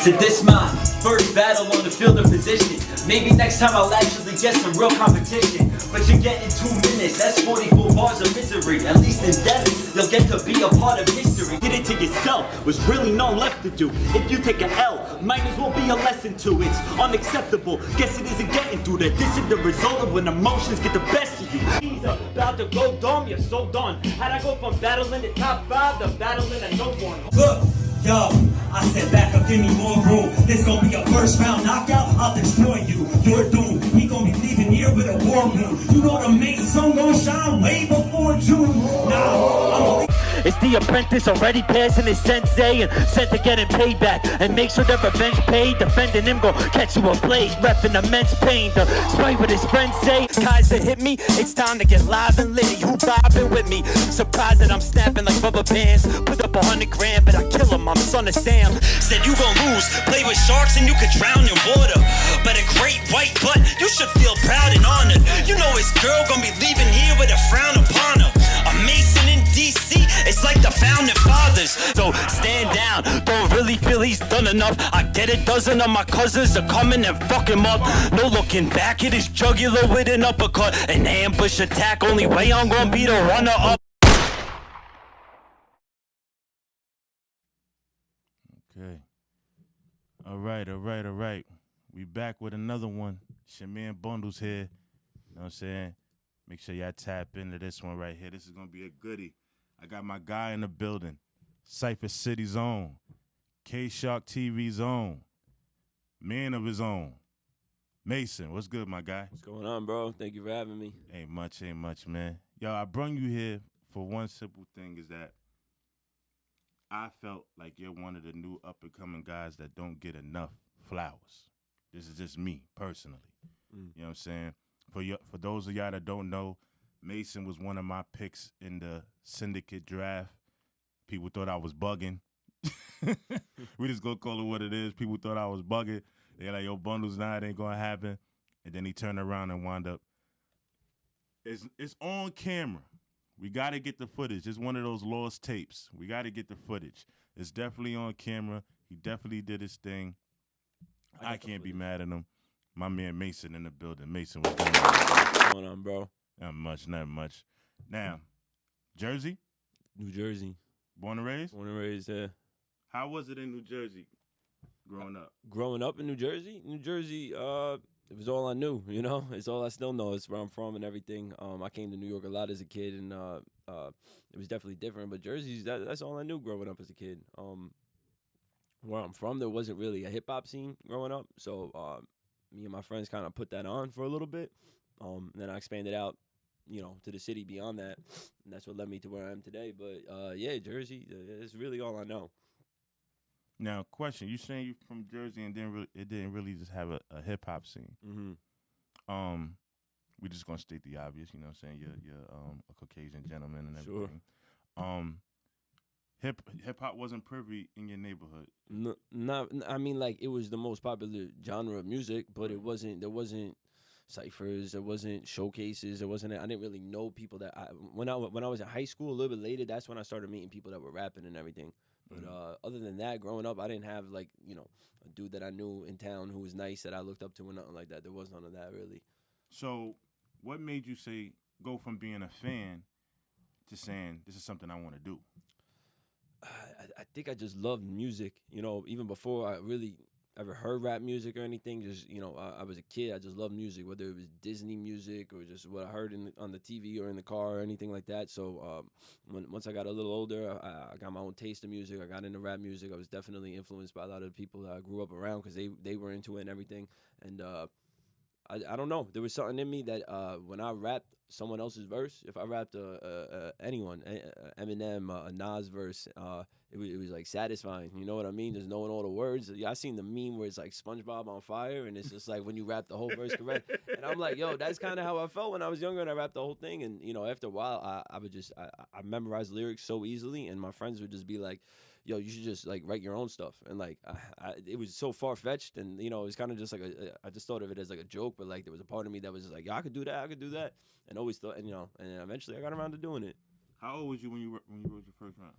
So this my first battle on the field of position. Maybe next time I'll actually get some real competition. But you're getting 2 minutes, that's 44 bars of misery. At least in depth, you'll get to be a part of history. Get it to yourself, was really no left to do. If you take a L, might as well be a lesson to. It's unacceptable, guess it isn't getting through that. This is the result of when emotions get the best of you. He's about to go dumb, you're so done. How'd I go from battling the top 5 to battling a no one? Look, yo, I said back up, give me more room. This gon' be a first round knockout, I'll destroy you. You're doomed, he gon' be leaving here with a war room. You know the main sun gon' shine way before June. Nah, I'm It's the apprentice already passing his sensei and sent to getting payback. And make sure that revenge paid. Defending him gon' catch you a blade. Left in immense pain. Despite what his friends say, Kaiser hit me. It's time to get live and litty. Who vibing with me? Surprised that I'm snapping like rubber bands. Put up 100 grand, but I kill him. I'm son of Sam. Said you gon' lose. Play with sharks and you could drown in water. But a great white butt, you should feel proud and honored. You know his girl gon' be leaving here with a frown upon her. A Mason in DC, it's like the founding fathers. So stand down, don't really feel he's done enough. I get a dozen of my cousins are coming and fuck him up. No looking back at his jugular with an uppercut. An ambush attack, only way I'm gonna be the runner up. Okay. All right. We back with another one. It's your man Bundles here. You know what I'm saying? Make sure y'all tap into this one right here. This is going to be a goodie. I got my guy in the building. CYPHER City's own. K-Shark TV's own. Man of his own. Mason, what's good, my guy? What's going on, bro? Thank you for having me. Ain't much, man. Yo, I brung you here for one simple thing is that I felt like you're one of the new up-and-coming guys that don't get enough flowers. This is just me, personally. You know what I'm saying? For those of y'all that don't know, Mason was one of my picks in the syndicate draft. People thought I was bugging. We just gonna call it what it is. People thought I was bugging. They're like, yo, Bundles, nah, it ain't gonna happen. And then he turned around and wound up. It's on camera. We gotta get the footage. It's one of those lost tapes. We gotta get the footage. It's definitely on camera. He definitely did his thing. I can't be mad at him. My man Mason in the building. Mason, what's going on? What's going on, bro? Not much. Now, Jersey? New Jersey. Born and raised? Born and raised there. How was it in New Jersey growing up? Growing up in New Jersey, it was all I knew, you know? It's all I still know. It's where I'm from and everything. I came to New York a lot as a kid, and it was definitely different. But Jersey's, that's all I knew growing up as a kid. Where I'm from, there wasn't really a hip-hop scene growing up, so me and my friends kind of put that on for a little bit. Then I expanded out, to the city beyond that, and that's what led me to where I am today. But yeah, Jersey is really all I know. Now, question: you saying you're from Jersey and it didn't really just have a hip hop scene? Mm-hmm. We're just gonna state the obvious. You know what I'm saying? You're a Caucasian gentleman and everything. Sure. Hip hop wasn't privy in your neighborhood. No, not. I mean, like, it was the most popular genre of music, but it wasn't. There wasn't ciphers. There wasn't showcases. There wasn't. I didn't really know people that. When I was in high school, a little bit later, that's when I started meeting people that were rapping and everything. But other than that, growing up, I didn't have, like, a dude that I knew in town who was nice that I looked up to or nothing like that. There was none of that, really. So, what made you go from being a fan to saying this is something I want to do? I think I just loved music, even before I really ever heard rap music or anything. Just, I was a kid. I just loved music, whether it was Disney music or just what I heard on the TV or in the car or anything like that. So once I got a little older, I got my own taste of music. I got into rap music. I was definitely influenced by a lot of the people that I grew up around because they were into it and everything. And I don't know. There was something in me that when I rapped someone else's verse, if I rapped anyone, Eminem, a Nas verse, it was like satisfying. You know what I mean? Just knowing all the words. I seen the meme where it's like SpongeBob on fire, and it's just like when you rap the whole verse correct. And I'm like, yo, that's kind of how I felt when I was younger and I rapped the whole thing. And after a while, I memorized lyrics so easily, and my friends would just be like, yo, you should just like write your own stuff. And like, it was so far fetched, and it was kind of just like I just thought of it as like a joke, but like there was a part of me that was just like, yeah, I could do that, and always thought, and eventually I got around to doing it. How old was you when you wrote your first rhyme?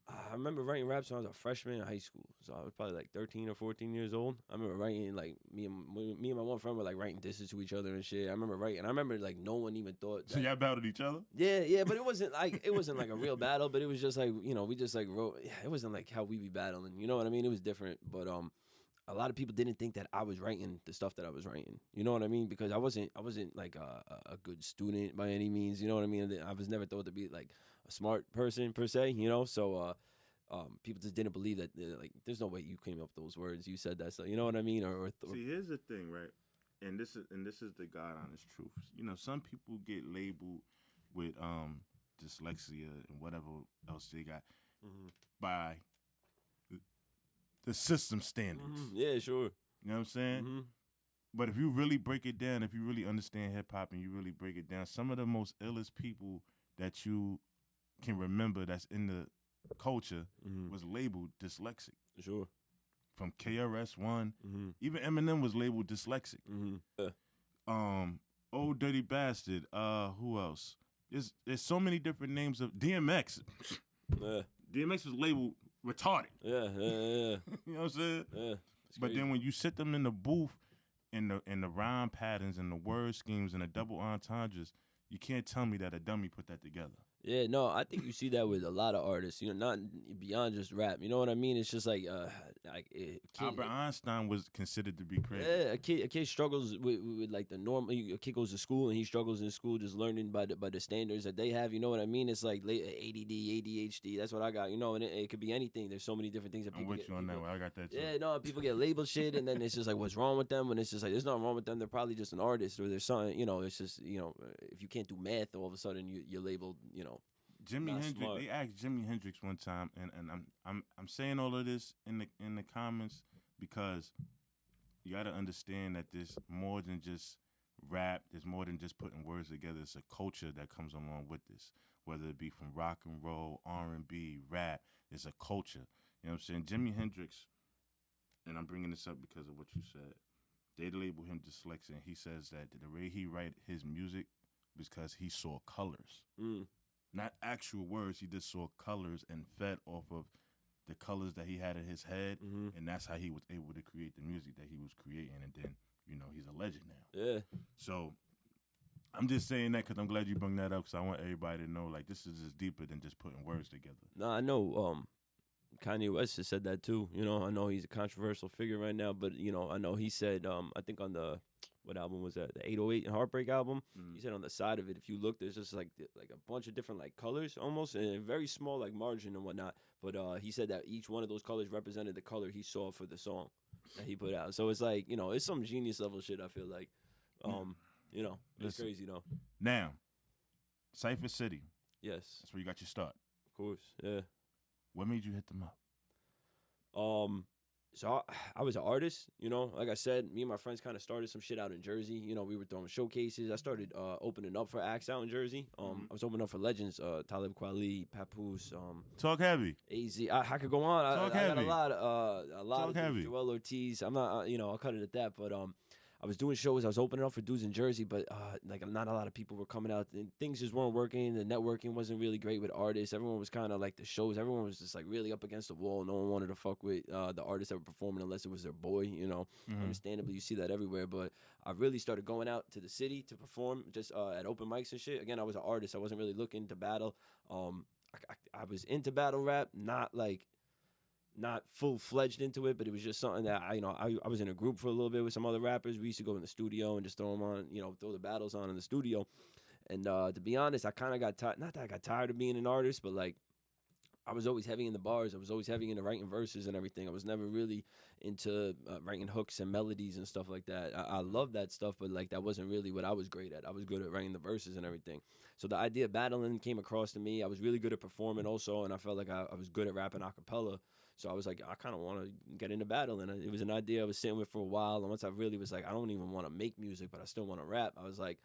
I remember writing raps when I was a freshman in high school, so I was probably like 13 or 14 years old. I remember writing like me and my one friend were like writing disses to each other and shit. I remember writing. I remember like no one even thought. So y'all battled each other? Yeah, but it wasn't like a real battle, but it was just like we just like wrote. Yeah, it wasn't like how we be battling. You know what I mean? It was different, but a lot of people didn't think that I was writing the stuff that I was writing. You know what I mean? Because I wasn't like a good student by any means. You know what I mean? I was never thought to be like a smart person per se. You know, so people just didn't believe that. Like, there's no way you came up with those words. You said that, so you know what I mean? See, here's the thing, right? And this is the God honest truth. You know, some people get labeled with dyslexia and whatever else they got by the system standards. Yeah, sure. You know what I'm saying? But if you really break it down, if you really understand hip hop and you really break it down, some of the most illest people that you can remember that's in the culture was labeled dyslexic. Sure. From KRS-One, even Eminem was labeled dyslexic. Yeah. Old Dirty Bastard. Who else? There's so many different names of DMX. Yeah. DMX was labeled retarded. Yeah. You know what I'm saying? Yeah. But then when you sit them in the booth, in the rhyme patterns and the word schemes and the double entendres, you can't tell me that a dummy put that together. Yeah, no, I think you see that with a lot of artists, not beyond just rap. You know what I mean? It's just like Albert Einstein was considered to be crazy. Yeah, a kid struggles with like the normal. A kid goes to school and he struggles in school just learning by the standards that they have. You know what I mean? It's like ADD, ADHD. That's what I got. And it could be anything. There's so many different things that people. I'm with you on that one. I got that too. Yeah, no, people get labeled shit, and then it's just like, what's wrong with them? When it's just like, there's nothing wrong with them. They're probably just an artist, or there's something. It's just if you can't do math, all of a sudden you're labeled. Jimi Hendrix. Smart. They asked Jimi Hendrix one time, and I'm saying all of this in the comments because you got to understand that there's more than just rap. There's more than just putting words together. It's a culture that comes along with this, whether it be from rock and roll, R&B, rap. It's a culture. You know what I'm saying? Jimi Hendrix, and I'm bringing this up because of what you said. They label him dyslexic, and he says that the way he write his music was because he saw colors. Not actual words. He just saw colors and fed off of the colors that he had in his head, and that's how he was able to create the music that he was creating. And then, he's a legend now. Yeah. So I'm just saying that because I'm glad you brought that up because I want everybody to know, like, this is just deeper than just putting words together. No, I know. Kanye West has said that too. I know he's a controversial figure right now, but I know he said, I think on what album was that? The 808 and Heartbreak album. He said on the side of it, if you look, there's just like a bunch of different like colors almost, and a very small like margin and whatnot. But he said that each one of those colors represented the color he saw for the song that he put out. So it's like it's some genius level shit. I feel like, it's Listen, crazy though. Now, Cypher City. Yes, That's where you got your start. of course. Yeah. What made you hit them up? So I was an artist, like I said, me and my friends kind of started some shit out in Jersey. We were throwing showcases. I started opening up for acts out in Jersey. I was opening up for legends, Talib Kweli, Papoose, Talk heavy. AZ. I could go on. I got a lot Talk of heavy. Joel Ortiz. I'm not, I'll cut it at that. But I was doing shows. I was opening up for dudes in Jersey, but not a lot of people were coming out. And things just weren't working. The networking wasn't really great with artists. Everyone was kind of like the shows. Everyone was just like really up against the wall. No one wanted to fuck with the artists that were performing unless it was their boy. Understandably, you see that everywhere. But I really started going out to the city to perform just at open mics and shit. Again, I was an artist. I wasn't really looking to battle. I was into battle rap, not full-fledged into it, but it was just something that I was in a group for a little bit with some other rappers. We used to go in the studio and just throw them on, throw the battles on in the studio. And to be honest, I kind of got tired. Not that I got tired of being an artist, but like I was always heavy in the bars. I was always heavy into writing verses and everything. I was never really into writing hooks and melodies and stuff like that. I love that stuff, but like that wasn't really what I was great at. I was good at writing the verses and everything. So the idea of battling came across to me. I was really good at performing also, and I felt like I was good at rapping a cappella. So I was like, I kind of want to get into battling. And it was an idea I was sitting with for a while. And once I really was like, I don't even want to make music, but I still want to rap. I was like,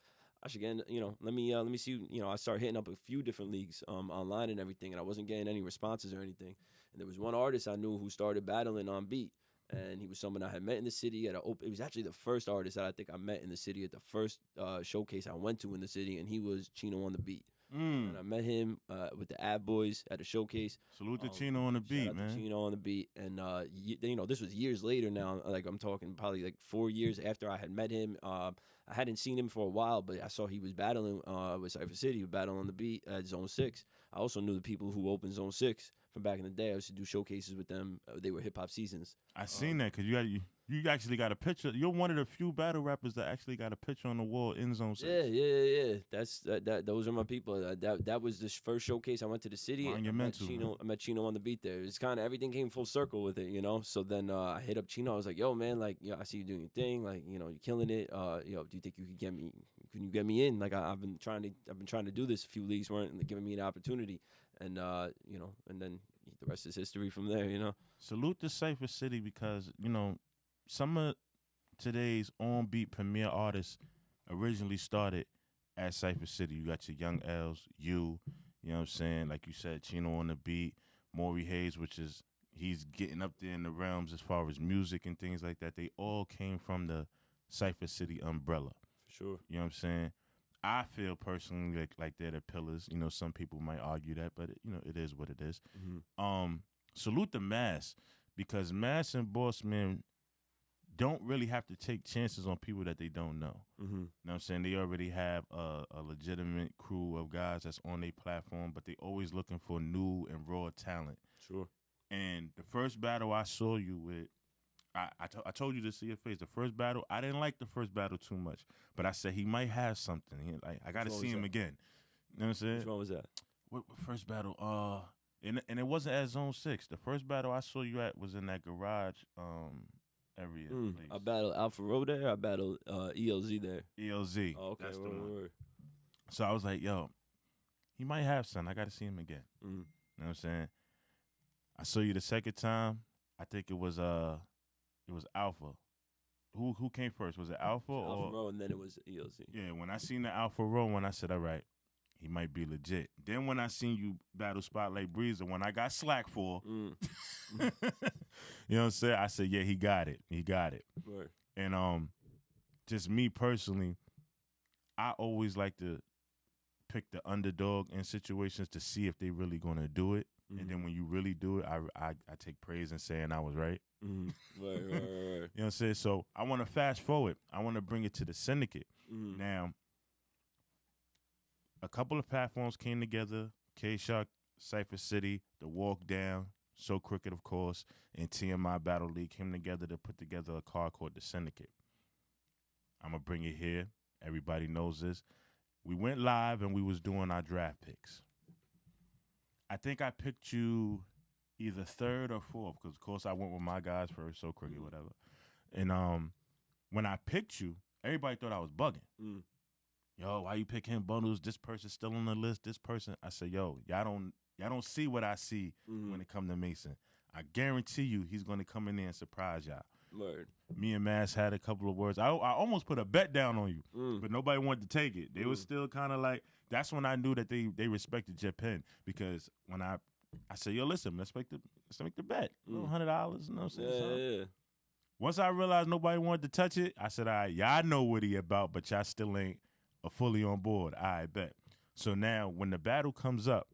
I should get, let me see. I started hitting up a few different leagues online and everything, and I wasn't getting any responses or anything. And there was one artist I knew who started battling on beat, and he was someone I had met in the city at it was actually the first artist that I think I met in the city at the first showcase I went to in the city, and he was Chino on the beat. And I met him with the Ad Boys at a showcase. Salute to Chino on the Shout beat, out to man. Chino on the beat, and this was years later now. Like I'm talking probably like 4 years after I had met him. I hadn't seen him for a while, but I saw he was battling with Cypher City, he was battling on the beat at Zone 6. I also knew the people who opened Zone 6 from back in the day. I used to do showcases with them. They were hip hop seasons. I seen that because you actually got a picture. You're one of the few battle rappers that actually got a picture on the wall in Zone 6. Yeah. Those are my people. That was the first showcase I went to the city. I met Chino on the beat there. It's kind of everything came full circle with it, you know. So then I hit up Chino. I was like, "Yo, man, like, I see you doing your thing. Like, you're killing it. Do you think you could get me? Can you get me in? Like, I've been trying to do this. A few leagues weren't giving me an opportunity, and and then the rest is history from there, you know." Salute to Cypher City because some of today's on-beat premier artists originally started at Cypher City. You got your Young L's, you know what I'm saying? Like you said, Chino on the beat, Maury Hayes, he's getting up there in the realms as far as music and things like that. They all came from the Cypher City umbrella. For sure. You know what I'm saying? I feel personally like they're the pillars. Some people might argue that, but it is what it is. Mm-hmm. Salute the Mass, because Mass and Bossman don't really have to take chances on people that they don't know. Mm-hmm. You know what I'm saying? They already have a legitimate crew of guys that's on their platform, but they always looking for new and raw talent. Sure. And the first battle I saw you with, I told you to see your face. The first battle, I didn't like the first battle too much, but I said he might have something. I got to see him again. You know what I'm saying? Which one was that? What first battle? And it wasn't at Zone 6. The first battle I saw you at was in that garage area. Place. I battled Alpha Road there. I battled ELZ there. ELZ. Oh, okay. That's the one. Word. So I was like, yo, he might have something. I got to see him again. Mm-hmm. You know what I'm saying? I saw you the second time. I think it was Alpha. Who came first? Was it Alpha or Alpha Row, and then it was ELZ. Yeah, when I seen the Alpha Row one, I said, all right, he might be legit. Then when I seen you battle Spotlight Breezer, when I got slack for, you know what I'm saying? I said, yeah, he got it. He got it. Right. And just me personally, I always like to pick the underdog in situations to see if they really gonna do it. Mm-hmm. And then when you really do it, I take praise in saying I was right. Mm-hmm. Right. You know what I'm saying? So I want to fast forward. I want to bring it to the syndicate. Mm-hmm. Now, a couple of platforms came together. K-Shock, Cypher City, The Walk Down, So Crooked, of course, and TMI Battle League came together to put together a card called the Syndicate. I'm going to bring it here. Everybody knows this. We went live and we was doing our draft picks. I think I picked you either third or fourth because, of course, I went with my guys first, So Crooked, whatever. And when I picked you, everybody thought I was bugging. Yo, why you pick him bundles? This person's still on the list. This person. I said, yo, y'all don't see what I see when it come to Mason. I guarantee you he's going to come in there and surprise y'all. Word. Me and Mass had a couple of words. I almost put a bet down on you, but nobody wanted to take it. They was still kind of like, that's when I knew that they respected your pen, because when I said, yo, listen, let's make the bet. $100, you know what I'm saying? Yeah. Once I realized nobody wanted to touch it, I said, all right, y'all know what he about, but y'all still ain't fully on board. I bet. So now when the battle comes up,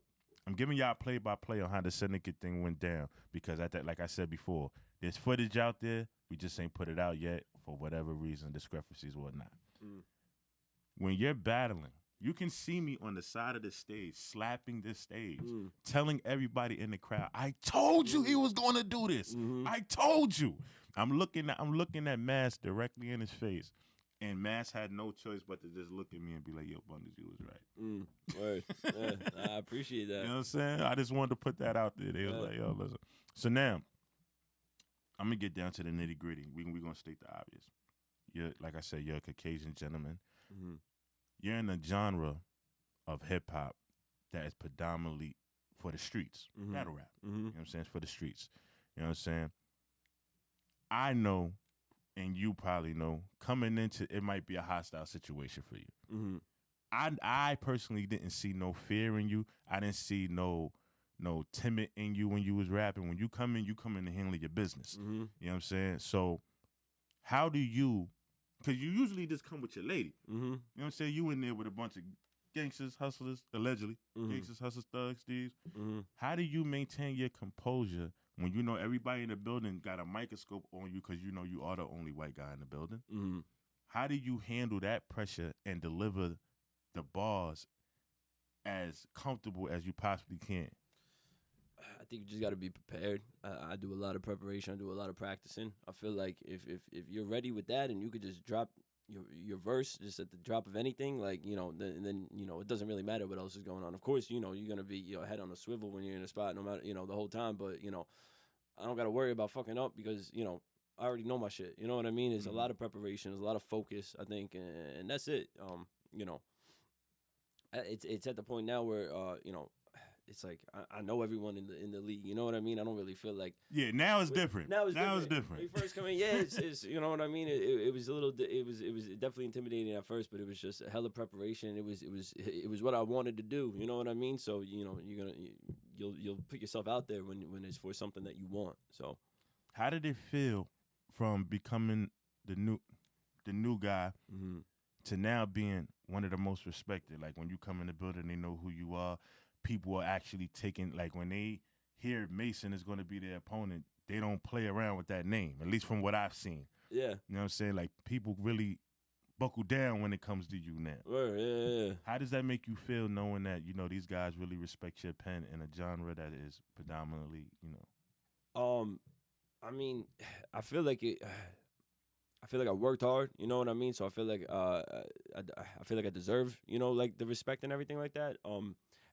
I'm giving y'all play-by-play on how the syndicate thing went down, because like I said before, there's footage out there. We just ain't put it out yet for whatever reason, discrepancies or whatnot. When you're battling, you can see me on the side of the stage, slapping this stage, telling everybody in the crowd, I told you he was going to do this. I told you. I'm looking at Mass directly in his face. And Mass had no choice but to just look at me and be like, yo, Bundles, you was right. Word. Yeah, I appreciate that. You know what I'm saying? I just wanted to put that out there. They was like, yo, listen. So now, I'm going to get down to the nitty gritty. We're going to state the obvious. Like I said, you're a Caucasian gentleman. You're in a genre of hip-hop that is predominantly for the streets. Battle rap. You know what I'm saying? It's for the streets. You know what I'm saying? I know, and you probably know, coming into it might be a hostile situation for you. I personally didn't see no fear in you. I didn't see no timid in you when you was rapping. When you come in to handle your business. You know what I'm saying? So how do you, because you usually just come with your lady. You know what I'm saying? You in there with a bunch of gangsters, hustlers, allegedly, gangsters, hustlers, thugs, thieves. How do you maintain your composure when you know everybody in the building got a microscope on you because you know you are the only white guy in the building? How do you handle that pressure and deliver the bars as comfortable as you possibly can? I think you just got to be prepared. I do a lot of preparation. I do a lot of practicing. I feel like if you're ready with that and you could just drop your verse just at the drop of anything, like, you know, then you know, it doesn't really matter what else is going on. Of course, you know, you're going to be, you know, head on a swivel when you're in a spot, no matter, you know, the whole time. But, you know, I don't got to worry about fucking up because, you know, I already know my shit. You know what I mean? There's a lot of preparation. There's a lot of focus, I think. And that's it. You know, it's at the point now where, you know, it's like I know everyone in the league. You know what I mean? I don't really feel like now it's different. Now it's different. different. When you first come in, it's you know what I mean. It was a little. It was definitely intimidating at first, but it was just a hell of preparation. It was what I wanted to do. You know what I mean? So you know you'll put yourself out there when it's for something that you want. So how did it feel from becoming the new guy to now being one of the most respected? Like when you come in the building, they know who you are. People are actually taking, like when they hear Mason is going to be their opponent, they don't play around with that name, at least from what I've seen. Yeah. You know what I'm saying? Like people really buckle down when it comes to you now. Yeah. How does that make you feel knowing that, you know, these guys really respect your pen in a genre that is predominantly, you know? I mean, I feel like I worked hard, you know what I mean? So I feel like I feel like I deserve, you know, like the respect and everything like that.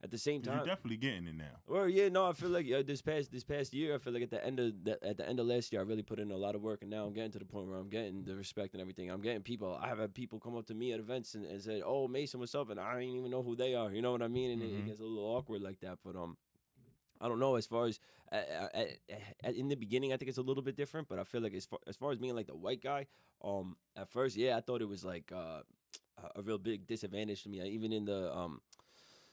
At the same time, you're definitely getting it now. Well, yeah, no, I feel like this past year, I feel like at the end of last year, I really put in a lot of work, and now I'm getting to the point where I'm getting the respect and everything. I'm getting people. I have had people come up to me at events and say, "Oh, Mason, what's up?" And I didn't even know who they are. You know what I mean? And it gets a little awkward like that. But I don't know. As far as in the beginning, I think it's a little bit different. But I feel like as far as being like the white guy, at first, yeah, I thought it was like a real big disadvantage to me. Even in the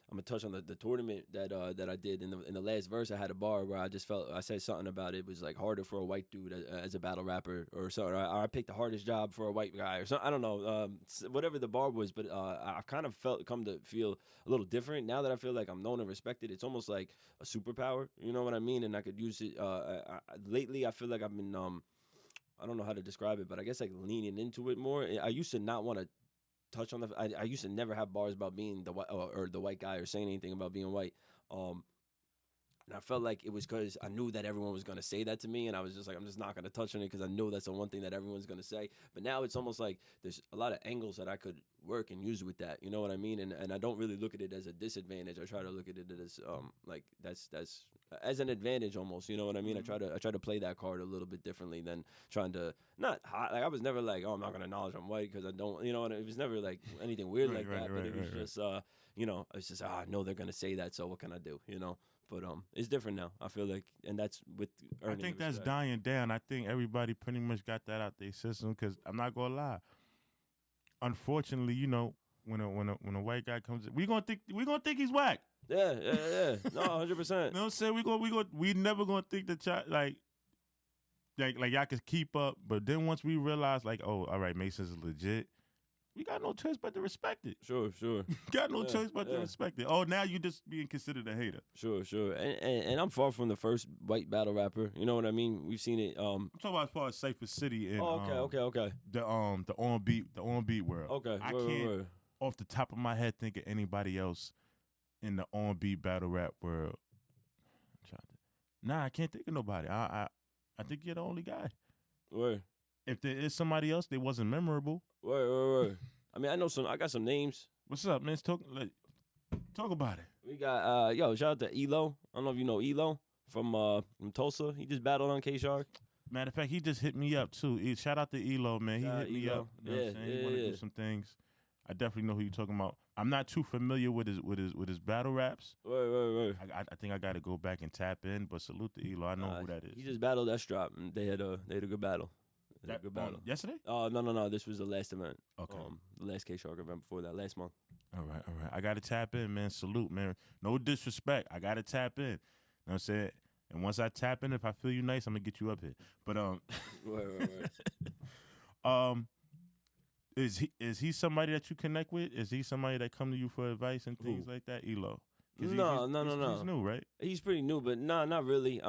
I'm gonna touch on the tournament that I did in the last verse. I had a bar where I just felt I said something about it was like harder for a white dude as a battle rapper or something. I picked the hardest job for a white guy or something. I don't know, whatever the bar was, but I've kind of come to feel a little different now that I feel like I'm known and respected. It's almost like a superpower, you know what I mean? And I could use it. Lately, I feel like I've been I don't know how to describe it, but I guess like leaning into it more. I used to not want to touch on I used to never have bars about being the white or the white guy or saying anything about being white. And I felt like it was because I knew that everyone was going to say that to me, and I was just like, I'm just not going to touch on it because I know that's the one thing that everyone's going to say. But now it's almost like there's a lot of angles that I could work and use with that. You know what I mean? And I don't really look at it as a disadvantage. I try to look at it as like that's as an advantage almost. You know what I mean? I try to play that card a little bit differently than trying to like I was never like, oh, I'm not going to acknowledge I'm white because I don't. You know, and it was never like anything weird like that. But it was just you know, it's just I know they're going to say that, so what can I do? You know. But it's different now. I feel like, and that's with earning. I think that's dying down. I think everybody pretty much got that out their system. Because I'm not gonna lie. Unfortunately, you know, when a white guy comes in, we gonna think he's whack. Yeah. No, 100%. You know what I'm saying? We never gonna think that like y'all can keep up. But then once we realize, like, oh, all right, Mason's legit. We got no choice but to respect it. Sure. Got no choice but to respect it. Oh, now you just being considered a hater. Sure. And I'm far from the first white battle rapper. You know what I mean? We've seen it. I'm talking about as far as CYPHER City and okay. The on beat world. Okay. I can't off the top of my head think of anybody else in the on beat battle rap world. Nah, I can't think of nobody. I think you're the only guy. Word. If there is somebody else, they wasn't memorable. Word. I mean, I got some names. What's up, man? Talk about it. We got shout out to Elo. I don't know if you know Elo from Tulsa. He just battled on K-Shark. Matter of fact, he just hit me up too. Shout out to Elo, man. He hit me up. You know what I'm saying? He want to do some things. I definitely know who you're talking about. I'm not too familiar with his battle raps. Word. I think I got to go back and tap in. But salute to Elo. I know who that is. He just battled Estrop, and they had a good battle. Good battle. Yesterday? No. This was the last event. Okay. The last K-Shark event before that, last month. All right. I got to tap in, man. Salute, man. No disrespect. I got to tap in. You know what I'm saying? And once I tap in, if I feel you nice, I'm going to get you up here. But, Word. Is he somebody that you connect with? Is he somebody that come to you for advice and things like that? Elo. 'Cause No. He's new, right? He's pretty new, but no, not really.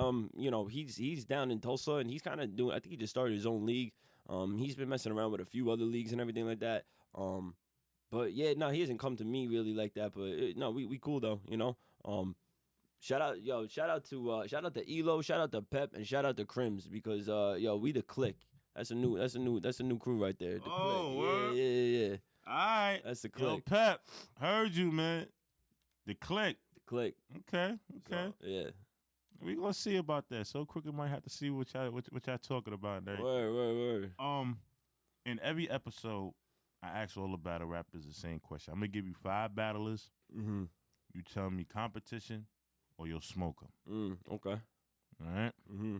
He's down in Tulsa, and he's kind of doing. I think he just started his own league. He's been messing around with a few other leagues and everything like that. But yeah, no, he hasn't come to me really like that. But no, we cool though, you know. Shout out to Elo, shout out to Pep, and shout out to Crims because we the click. That's a new crew right there. The Oh, click. word. Yeah. All right. That's the Yo, click. Pep, heard you, man. The click. The click. Okay. So, yeah. We gonna see about that. So Crooked might have to see what y'all talking about there. Word. In every episode, I ask all the battle rappers the same question. I'm gonna give you 5 battlers. Mm-hmm. You tell me competition or you'll smoke them. Okay. All right. Mm-hmm.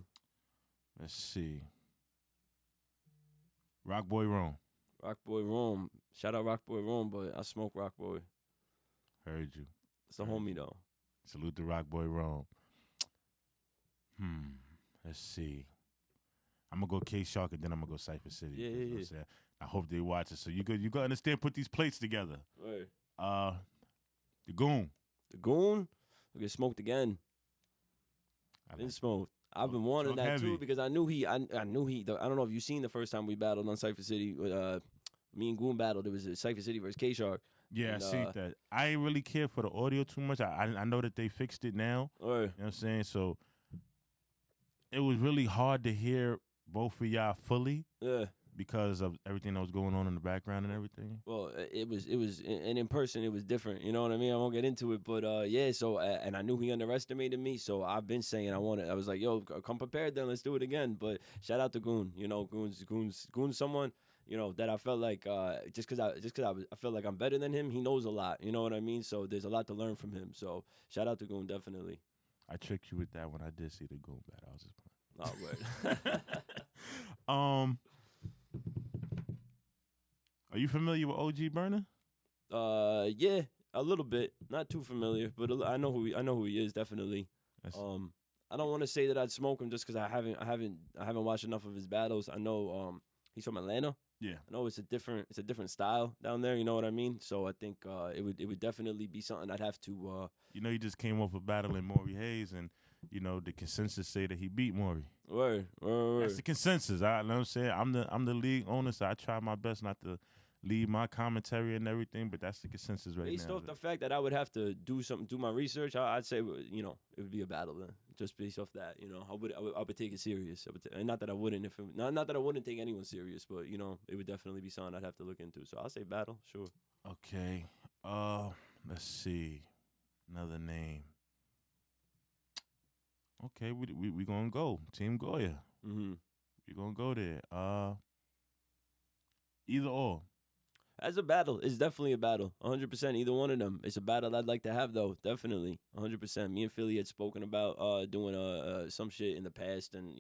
Let's see. Rockboy Rome. Rockboy Rome. Shout out Rockboy Rome, but I smoke Rockboy. Heard you. It's a homie though. Salute to Rockboy Rome. Let's see. I'm gonna go K Shark and then I'm gonna go Cypher City. Yeah. You know what I'm saying? I hope they watch it. So you gotta understand. Put these plates together. Right. The Goon. The Goon will get smoked again. Been smoked. I've been wanting Talk that too heavy. because I knew he. I don't know if you've seen the first time we battled on Cypher City. Me and Goon battled. It was a Cypher City versus K Shark. Yeah, And, I see that. I ain't really care for the audio too much. I know that they fixed it now. Right. You know what I'm saying? So it was really hard to hear both of y'all fully Yeah. because of everything that was going on in the background and everything. Well, it was, and in person it was different. You know what I mean? I won't get into it, but yeah. So, and I knew he underestimated me. So I've been saying I was like, yo, come prepared, then let's do it again. But shout out to Goon. You know, Goon's someone. You know that I felt like just because I feel like I'm better than him. He knows a lot. You know what I mean? So there's a lot to learn from him. So shout out to Goon, definitely. I tricked you with that when I did see the Goon battle. I was just playing. Oh, word. Are you familiar with OG Burner? Yeah, a little bit. Not too familiar, but I know who he is definitely. I don't want to say that I'd smoke him just because I haven't watched enough of his battles. I know he's from Atlanta. Yeah. I know it's a different style down there. You know what I mean? So I think it would definitely be something I'd have to. You know, he just came off of battling Maury Hayes, and you know the consensus say that he beat Maury. Word. That's the consensus. I know what I'm saying. I'm the league owner, so I try my best not to leave my commentary and everything, but that's the consensus right Based now. off the fact that I would have to do my research, I'd say it would be a battle then. Just based off that, I would take it serious. And not that I wouldn't not that I wouldn't take anyone serious, but it would definitely be something I'd have to look into. So I'll say battle, sure. Okay. Let's see. Another name. Okay, we gonna go. Team Goya. Mm-hmm. We gonna go there. Either or. As a battle, it's definitely a battle. 100%, either one of them. It's a battle I'd like to have, though. Definitely, 100%. Me and Philly had spoken about doing some shit in the past, and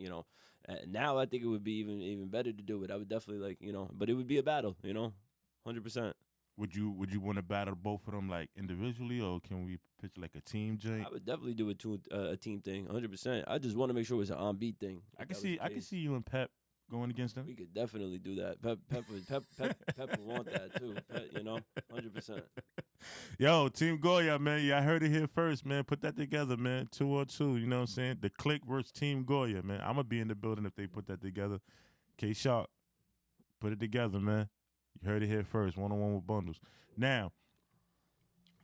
now I think it would be even better to do it. I would definitely but it would be a battle, 100%. Would you want to battle both of them like individually, or can we pitch like a team joint? I would definitely do a team thing, 100%. I just want to make sure it's an on-beat thing. I can see you and Pep going against them. We could definitely do that. Pep would want that too. 100%. Yo, Team Goya, man. Yeah, I heard it here first, man. Put that together, man. 2-on-2, you know what I'm saying? The Click versus Team Goya, man. I'm going to be in the building if they put that together. K Shark, put it together, man. You heard it here first, 1-on-1 with bundles. Now,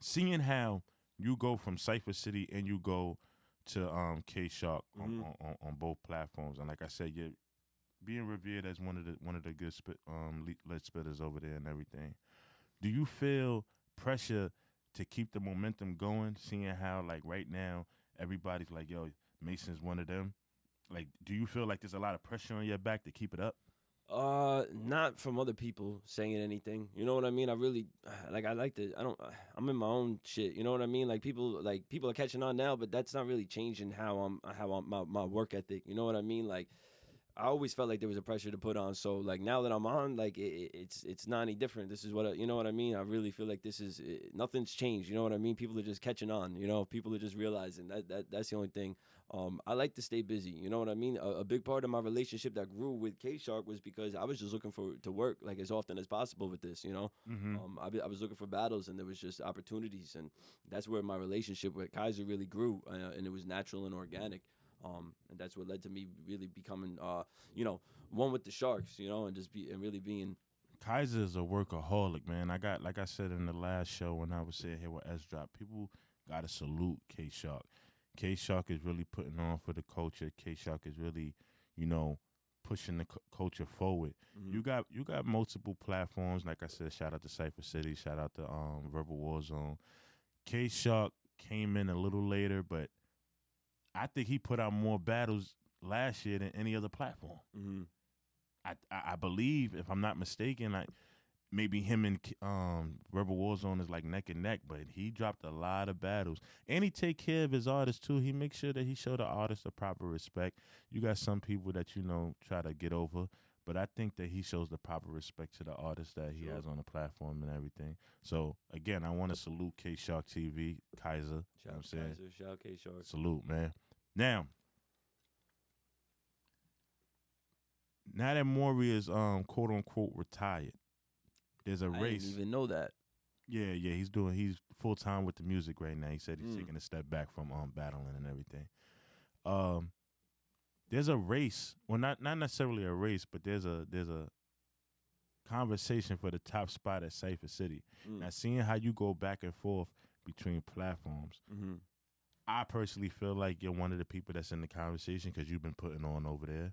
seeing how you go from Cypher City and you go to K Shark on both platforms, and like I said, you're being revered as one of the good lead spitters over there and everything. Do you feel pressure to keep the momentum going, seeing how like right now everybody's like, yo, Mason's one of them? Like, do you feel like there's a lot of pressure on your back to keep it up? Not from other people saying anything. You know what I mean? I really I'm in my own shit. You know what I mean? People are catching on now, but that's not really changing how I'm my work ethic. You know what I mean? Like, I always felt like there was a pressure to put on. So like now that I'm on, like it's not any different. This is you know what I mean. I really feel like this is nothing's changed. You know what I mean. People are just catching on. You know, people are just realizing that's the only thing. I like to stay busy. You know what I mean. A big part of my relationship that grew with K Shark was because I was just looking to work like as often as possible with this. You know, I was looking for battles and there was just opportunities, and that's where my relationship with Kaiser really grew, and it was natural and organic. And that's what led to me really becoming, you know, one with the Sharks, you know, and really being. Kaiser is a workaholic, man. Like I said in the last show when I was sitting here with S Drop, people gotta salute K Shark. K Shark is really putting on for the culture. K Shark is really, you know, pushing the culture forward. You got multiple platforms. Like I said, shout out to Cypher City, shout out to Verbal Warzone. K Shark came in a little later, but I think he put out more battles last year than any other platform. I believe, if I'm not mistaken, like maybe him and Verbal Warzone is like neck and neck, but he dropped a lot of battles. And he take care of his artists too. He makes sure that he show the artists the proper respect. You got some people that, you know, try to get over, but I think that he shows the proper respect to the artists that he has on the platform and everything. So again, I want to salute K Shark TV, Kaiser. Shout You know what I'm saying? Kaiser, shout K Shark. Salute, man. Now that Maury is quote unquote retired, there's a I race. didn't even know that. Yeah, he's full time with the music right now. He said he's taking a step back from battling and everything. There's a race. Well, not necessarily a race, but there's a conversation for the top spot at Cypher City. Now, seeing how you go back and forth between platforms, I personally feel like you're one of the people that's in the conversation because you've been putting on over there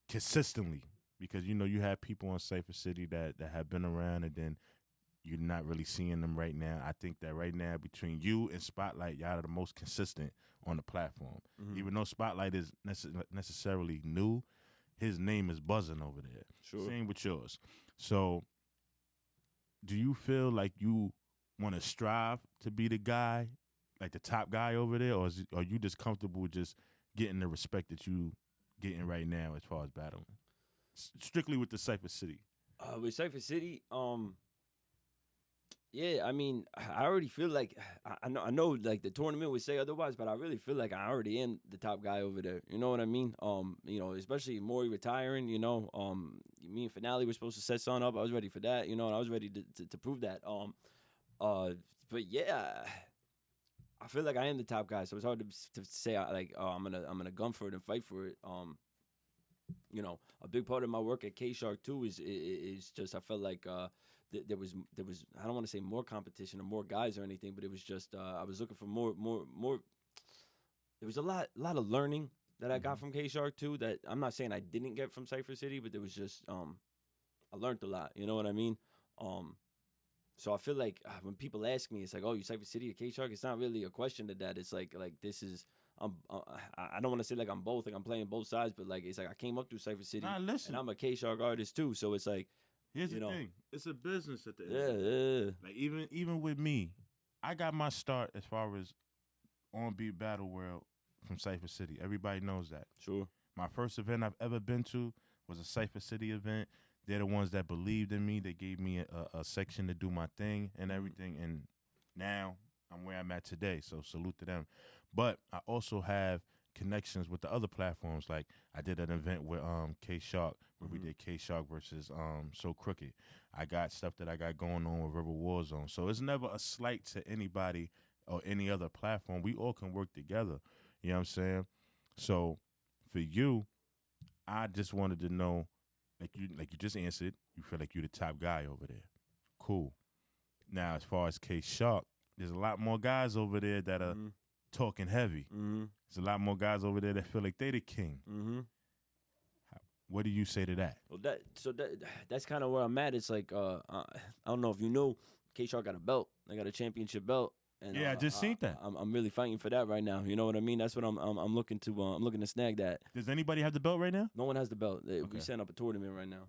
consistently. Because, you know, you have people on Cypher City that have been around and then you're not really seeing them right now. I think that right now between you and Spotlight, y'all are the most consistent on the platform. Even though Spotlight is necessarily new, his name is buzzing over there. Sure. Same with yours. So do you feel like you want to strive to be the guy, like the top guy over there, or are you just comfortable just getting the respect that you getting right now as far as battling? Strictly with the Cypher City. With Cypher City, yeah, I mean, I already feel like I know, like the tournament would say otherwise, but I really feel like I already am the top guy over there. You know what I mean? You know, especially Maury retiring. You know, me and Finale were supposed to set something up. I was ready for that. You know, and I was ready to prove that. But yeah, I feel like I am the top guy, so it's hard to say like, oh, I'm gonna gun for it and fight for it. You know, a big part of my work at K Shark too is just I felt like there was I don't want to say more competition or more guys or anything, but it was just I was looking for more. There was a lot of learning that I got from K Shark too. That I'm not saying I didn't get from Cypher City, but there was just I learned a lot. You know what I mean? So I feel like when people ask me, it's like, oh, you Cypher City or K Shark? It's not really a question to that. It's like this is. I don't want to say like I'm both, like I'm playing both sides, but like it's like I came up through Cypher City, and I'm a K Shark artist too. So it's like, here's the thing: it's a business at the end. Yeah. Like even with me, I got my start as far as on beat battle world from Cypher City. Everybody knows that. Sure. My first event I've ever been to was a Cypher City event. They're the ones that believed in me. They gave me a section to do my thing and everything, and now I'm where I'm at today. So salute to them. But I also have connections with the other platforms. Like I did an event with K Shark where we did K Shark versus So Crooked. I got stuff that I got going on with Verbal Warzone. So it's never a slight to anybody or any other platform. We all can work together. You know what I'm saying? So for you, I just wanted to know, like you just answered, you feel like you're the top guy over there. Cool. Now as far as K Shark, there's a lot more guys over there that are talking heavy. There's a lot more guys over there that feel like they the king. What do you say to that? Well, that's kind of where I'm at. It's like I don't know if you know, K Shark got a belt. They got a championship belt. And, yeah, I just seen that. I'm really fighting for that right now. You know what I mean? That's what I'm looking to. I'm looking to snag that. Does anybody have the belt right now? No one has the belt. We setting up a tournament right now.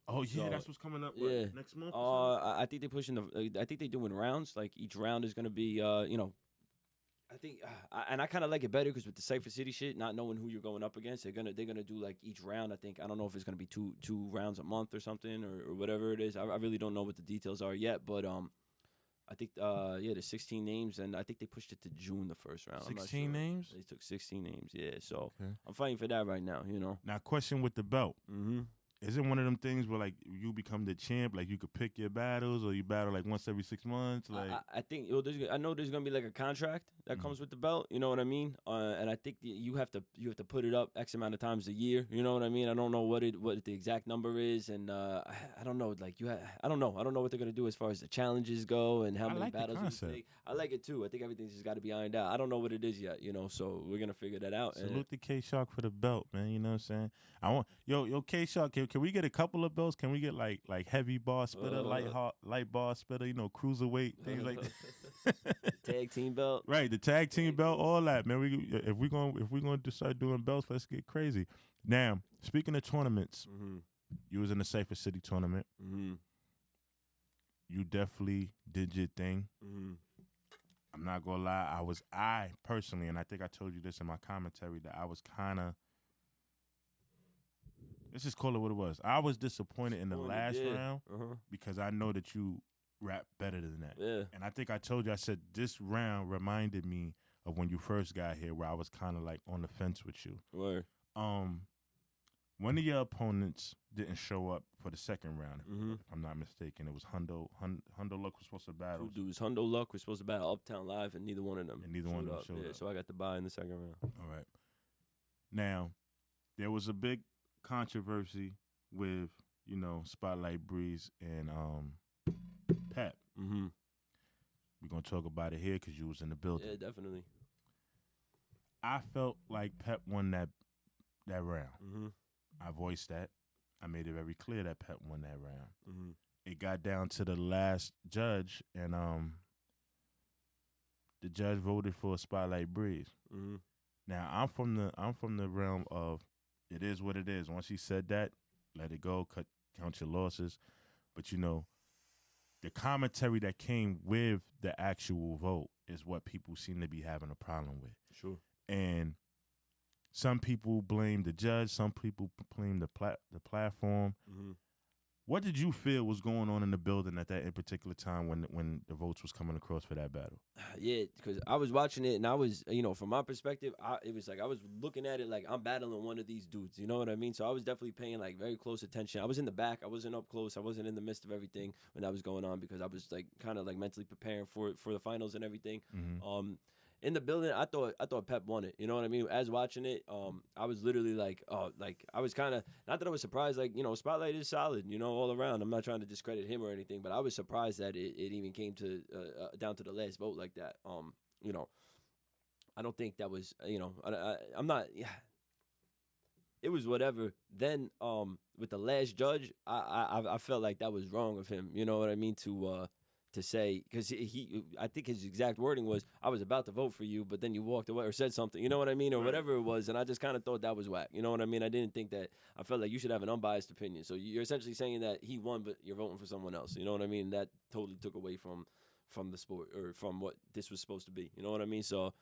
Oh yeah, So, that's what's coming up. Yeah, next month. I think they're pushing I think they're doing rounds. Like each round is gonna be I think, and I kind of like it better because with the Cypher City shit, not knowing who you're going up against, they're gonna do like each round. I don't know if it's gonna be two rounds a month or something or whatever it is. I really don't know what the details are yet, but I think there's 16 names, and I think they pushed it to June the first round. 16 names? They took 16 names, yeah. So Okay. I'm fighting for that right now. Now, question with the belt. Mm-hmm. Is it one of them things where like you become the champ, like you could pick your battles, or you battle like once every 6 months? Like I think I know there's gonna be like a contract that comes with the belt. You know what I mean? And I think you have to put it up X amount of times a year. You know what I mean? I don't know what the exact number is, and I don't know. Like I don't know what they're gonna do as far as the challenges go and how I many like the battles you concept. take. I like it too. I think everything's just got to be ironed out. I don't know what it is yet. So we're gonna figure that out. salute to K Shark for the belt, man. You know what I'm saying? I want yo K Shark. Can we get a couple of belts? Can we get like heavy bar splitter, light bar splitter? Cruiserweight things like that. Tag team belt. Right, the tag team belt, all that, man. If we're going to start doing belts, let's get crazy. Now, speaking of tournaments, Mm-hmm. you was in the Cypher City tournament. Mm-hmm. You definitely did your thing. Mm-hmm. I'm not gonna lie. I personally, and I think I told you this in my commentary, that I was kind of. Let's just call it what it was. I was disappointed in the last round because I know that you rap better than that. Yeah. And I think I told you, I said this round reminded me of when you first got here, where I was kind of like on the fence with you. Where? One of your opponents didn't show up for the second round. Mm-hmm. If I'm not mistaken, it was Hundo. Hundo Luck was supposed to battle. Two dudes. Hundo Luck was supposed to battle Uptown Live, and neither one of them. Showed Yeah, up. so I got the bye in the second round. All right. Now, there was a big controversy with Spotlight Breeze and Pep. Mm-hmm. We're gonna talk about it here because you was in the building. Yeah, definitely. I felt like Pep won that round. Mm-hmm. I voiced that. I made it very clear that Pep won that round. Mm-hmm. It got down to the last judge, and the judge voted for Spotlight Breeze. Mm-hmm. Now I'm from the realm of it is what it is. Once he said that, let it go. Count your losses. But the commentary that came with the actual vote is what people seem to be having a problem with. Sure. And some people blame the judge. Some people blame the platform. Mm-hmm. What did you feel was going on in the building at that in particular time when the votes was coming across for that battle? Yeah, because I was watching it, and I was, from my perspective, it was like I was looking at it like I'm battling one of these dudes. You know what I mean? So I was definitely paying like very close attention. I was in the back. I wasn't up close. I wasn't in the midst of everything when that was going on because I was like kind of like mentally preparing for the finals and everything. Mm-hmm. In the building, I thought Pep won it. You know what I mean? As watching it, I was literally like, I was kind of, not that I was surprised, like, Spotlight is solid, all around. I'm not trying to discredit him or anything, but I was surprised that it even came to down to the last vote like that. I don't think that was, I'm not, yeah. It was whatever. Then with the last judge, I felt like that was wrong of him. You know what I mean? To say, because I think his exact wording was, I was about to vote for you, but then you walked away or said something, you know what I mean, or whatever it was, and I just kind of thought that was whack, you know what I mean? I didn't think that, I felt like you should have an unbiased opinion, so you're essentially saying that he won, but you're voting for someone else, you know what I mean? That totally took away from the sport, or from what this was supposed to be, you know what I mean? So,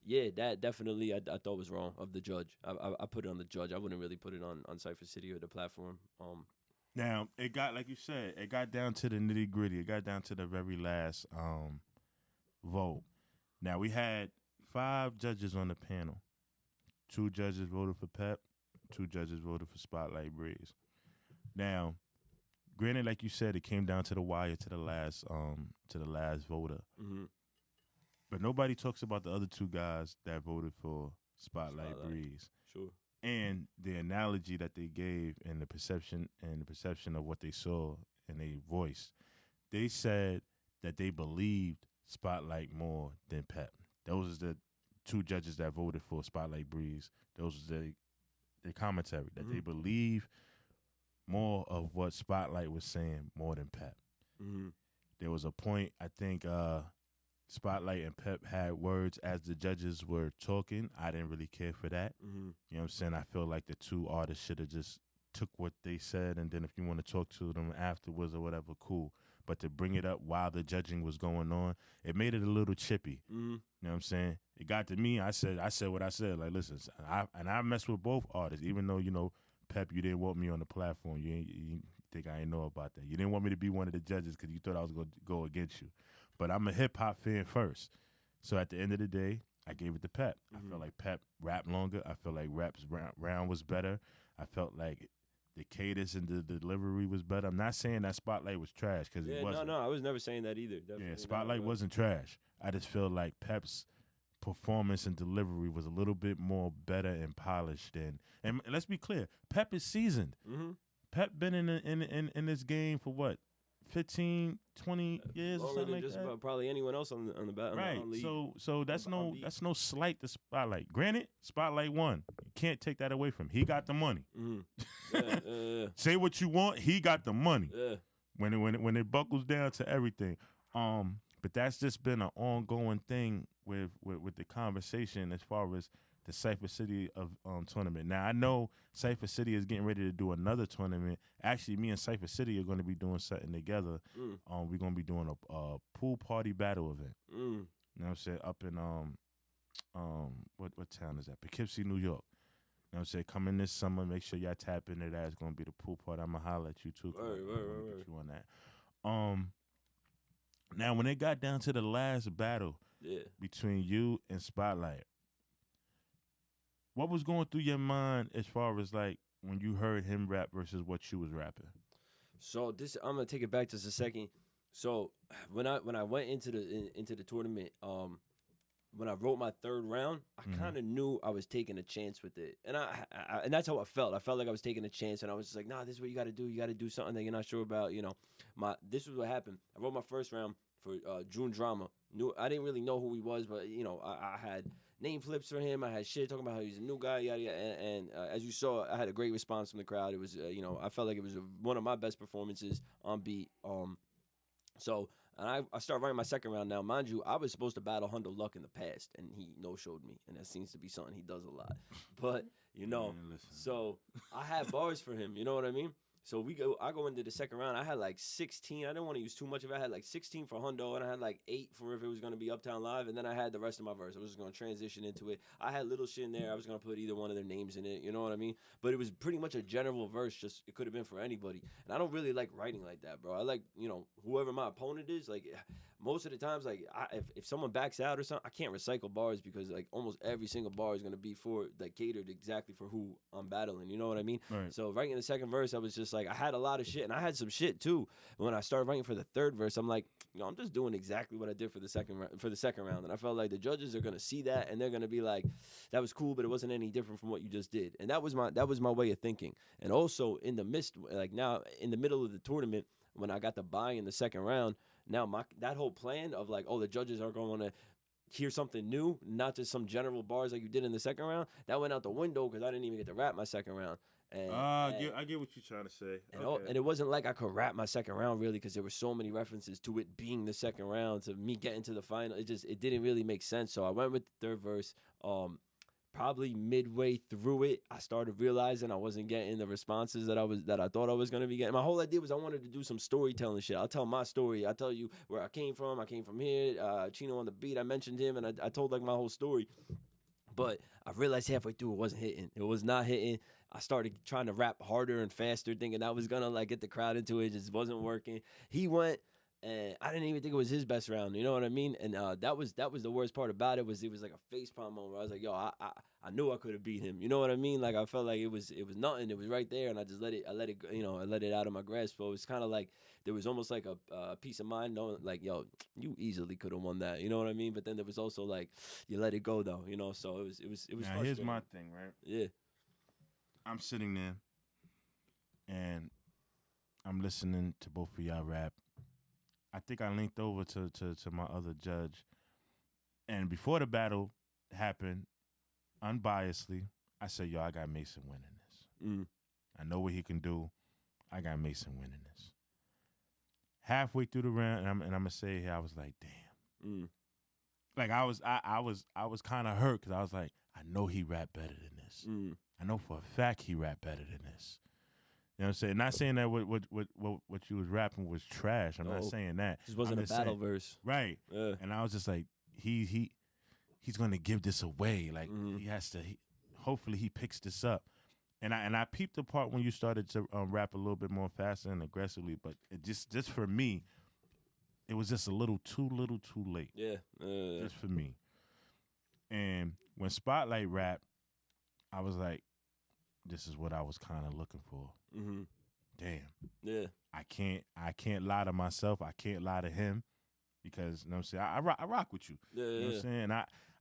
yeah, that definitely I thought was wrong of the judge. I put it on the judge. I wouldn't really put it on Cypher City or the platform. Now, it got, like you said, it got down to the nitty gritty. It got down to the very last vote. Now, we had 5 judges on the panel. 2 judges voted for Pep. 2 judges voted for Spotlight Breeze. Now, granted, like you said, it came down to the wire to the last voter. Mm-hmm. But nobody talks about the other 2 guys that voted for Spotlight Breeze. Sure. And the analogy that they gave and the perception of what they saw and they voiced, they said that they believed Spotlight more than Pep. Those are the 2 judges that voted for Spotlight Breeze. Those was the commentary, that they believe more of what Spotlight was saying more than Pep. Mm-hmm. There was a point, I think, Spotlight and Pep had words as the judges were talking. I didn't really care for that. Mm-hmm. You know what I'm saying? I feel like the 2 artists should have just took what they said, and then if you want to talk to them afterwards or whatever, cool. but to bring it up while the judging was going on, it made it a little chippy. Mm-hmm. You know what I'm saying? It got to me. I said what I said. Like, listen, I mess with both artists, even though, you know, Pep, you didn't want me on the platform. You think I ain't know about that. You didn't want me to be one of the judges because you thought I was going to go against you. But I'm a hip-hop fan first. So at the end of the day, I gave it to Pep. I felt like Pep rapped longer. I felt like Rap's round was better. I felt like the cadence and the delivery was better. I'm not saying that Spotlight was trash because it wasn't. No, I was never saying that either. Definitely Yeah, Spotlight not. wasn't trash. I just feel like Pep's performance and delivery was a little bit more better and polished. And let's be clear, Pep is seasoned. Mm-hmm. Pep been in this game for what, 15, 20 years or Longer something than like just that. about probably anyone else on the bat. Right. On the league. So that's on beat. no slight to Spotlight. Granted, Spotlight won. You can't take that away from him. He got the money. Yeah. Say what you want. He got the money. Yeah. When it buckles down to everything. But that's just been an ongoing thing with the conversation as far as the Cypher City of tournament. Now I know Cypher City is getting ready to do another tournament. Actually, me and Cypher City are going to be doing something together. We're going to be doing a pool party battle event. You know what I'm saying? Up in what town is that? Poughkeepsie, New York. You know what I'm saying? Come in this summer. Make sure y'all tap into that. It's going to be the pool party. I'm going to holler at you too. Right. Get you on that. Now, when it got down to the last battle between you and Spotlight, what was going through your mind as far as like when you heard him rap versus what you was rapping? So I'm gonna take it back just a second. So when I went into the tournament, when I wrote my third round, I kind of knew I was taking a chance with it, and and that's how I felt. I felt like I was taking a chance, and I was just like, nah, this is what you got to do. You got to do something that you're not sure about. You know, this was what happened. I wrote my first round for June Drama. I didn't really know who he was, but you know, I had name flips for him. I had shit talking about how he's a new guy, yada yada. And as you saw, I had a great response from the crowd. It was, you know, I felt like it was one of my best performances on beat. So and I started writing my second round. Now, mind you, I was supposed to battle Hundo Luck in the past, and he no-showed me, and that seems to be something he does a lot. But you know, so I had bars for him. You know what I mean? So I go into the second round. I had like 16. I didn't want to use too much of it. I had like 16 for Hundo, and I had like 8 for if it was going to be Uptown Live, and then I had the rest of my verse. I was just going to transition into it. I had little shit in there. I was going to put either one of their names in it. You know what I mean? But it was pretty much a general verse. Just it could have been for anybody. And I don't really like writing like that, bro. I like, you know, whoever my opponent is. Like most of the times, like if someone backs out or something, I can't recycle bars because like almost every single bar is going to be for like catered exactly for who I'm battling. You know what I mean? Right. So writing the second verse, I was just like, I had a lot of shit, and I had some shit too. When I started writing for the third verse, I'm like, you know, I'm just doing exactly what I did for the second round, and I felt like the judges are gonna see that, and they're gonna be like, that was cool, but it wasn't any different from what you just did, and that was my way of thinking. And also in the midst, like now in the middle of the tournament, when I got the bye in the second round, now that whole plan of like, oh, the judges are going to hear something new, not just some general bars like you did in the second round, that went out the window because I didn't even get to rap my second round. And, I get what you're trying to say. And it wasn't like I could rap my second round really because there were so many references to it being the second round, to me getting to the final. It didn't really make sense. So I went with the third verse. Probably midway through it, I started realizing I wasn't getting the responses that I thought I was gonna be getting. My whole idea was I wanted to do some storytelling shit. I'll tell my story. I'll tell you where I came from. I came from here. Chino on the beat. I mentioned him, and I told like my whole story. But I realized halfway through it wasn't hitting. It was not hitting. I started trying to rap harder and faster, thinking I was gonna like get the crowd into it. It just wasn't working. He went, and I didn't even think it was his best round. You know what I mean? And that was the worst part about it was like a facepalm moment where I was like, yo, I knew I could have beat him. You know what I mean? Like I felt like it was nothing. It was right there, and I just let it I let it out of my grasp. So it was kind of like there was almost like a peace of mind knowing like, yo, you easily could have won that. You know what I mean? But then there was also like you let it go though. You know, so it was. Now here's my thing, right? Yeah. I'm sitting there, and I'm listening to both of y'all rap. I think I linked over to my other judge, and before the battle happened, unbiasedly, I said, yo, I got Mason winning this. I know what he can do. I got Mason winning this. Halfway through the round, and I'm gonna say here, I was like, damn. Like I was kind of hurt because I was like, I know he rap better than this. I know for a fact he rap better than this. You know what I'm saying? Not saying that what you was rapping was trash. I'm not No. saying that. This wasn't I'm a just battle saying- verse. Right. Yeah. And I was just like, he's gonna give this away. Like he has to. Hopefully he picks this up. And I peeped the part when you started to rap a little bit more faster and aggressively. But it just for me, it was just a little too late. Yeah. Just for me. And when Spotlight rapped, I was like, this is what I was kind of looking for. Mm-hmm. Damn. Yeah. I can't lie to myself. I can't lie to him because you know what I'm saying. I rock with you. Yeah. You know what I'm saying?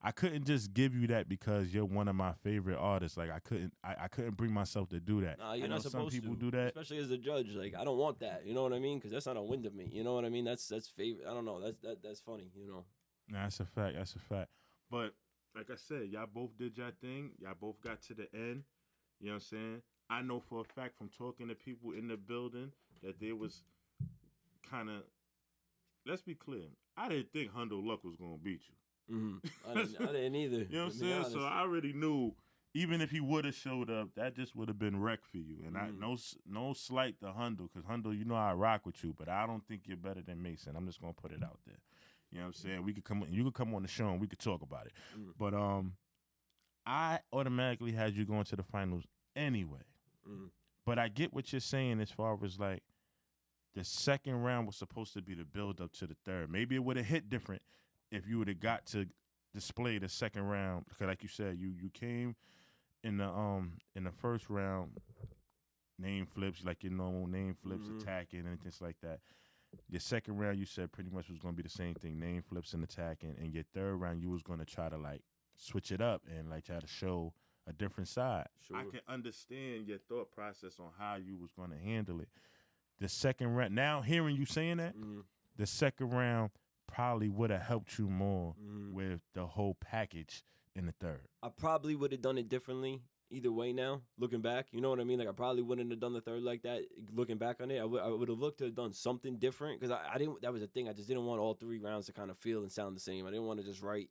I couldn't just give you that because you're one of my favorite artists. Like I couldn't bring myself to do that. Nah, you're I know not supposed some people to, do that. especially as a judge. Like I don't want that. You know what I mean? Because that's not a win to me. You know what I mean? That's favorite. I don't know. That's funny. You know. Nah, that's a fact. That's a fact. But like I said, y'all both did your thing. Y'all both got to the end. You know what I'm saying? I know for a fact from talking to people in the building that there was kind of. Let's be clear. I didn't think Hundo Luck was gonna beat you. Mm-hmm. I didn't either. You know what I'm saying? So I already knew, even if he would have showed up, that just would have been wreck for you. And I no slight to Hundo, because Hundo, you know I rock with you, but I don't think you're better than Mason. I'm just gonna put it out there. You know what I'm saying? We could you could come on the show and we could talk about it. But I automatically had you going to the finals anyway. But I get what you're saying as far as like the second round was supposed to be the build up to the third. Maybe it would have hit different if you would have got to display the second round. Because like you said, you came in the first round, name flips, like your normal name flips, attacking and things like that. Your second round, you said pretty much was going to be the same thing, name flips and attacking. And your third round, you was going to try to like switch it up and like try to show a different side. Sure. I can understand your thought process on how you was going to handle it. The second round, now hearing you saying that, the second round probably would have helped you more with the whole package in the third. I probably would have done it differently either way now, looking back. You know what I mean? Like, I probably wouldn't have done the third like that. Looking back on it, I would have looked to have done something different because I didn't, that was the thing. I just didn't want all three rounds to kind of feel and sound the same. I didn't want to just write,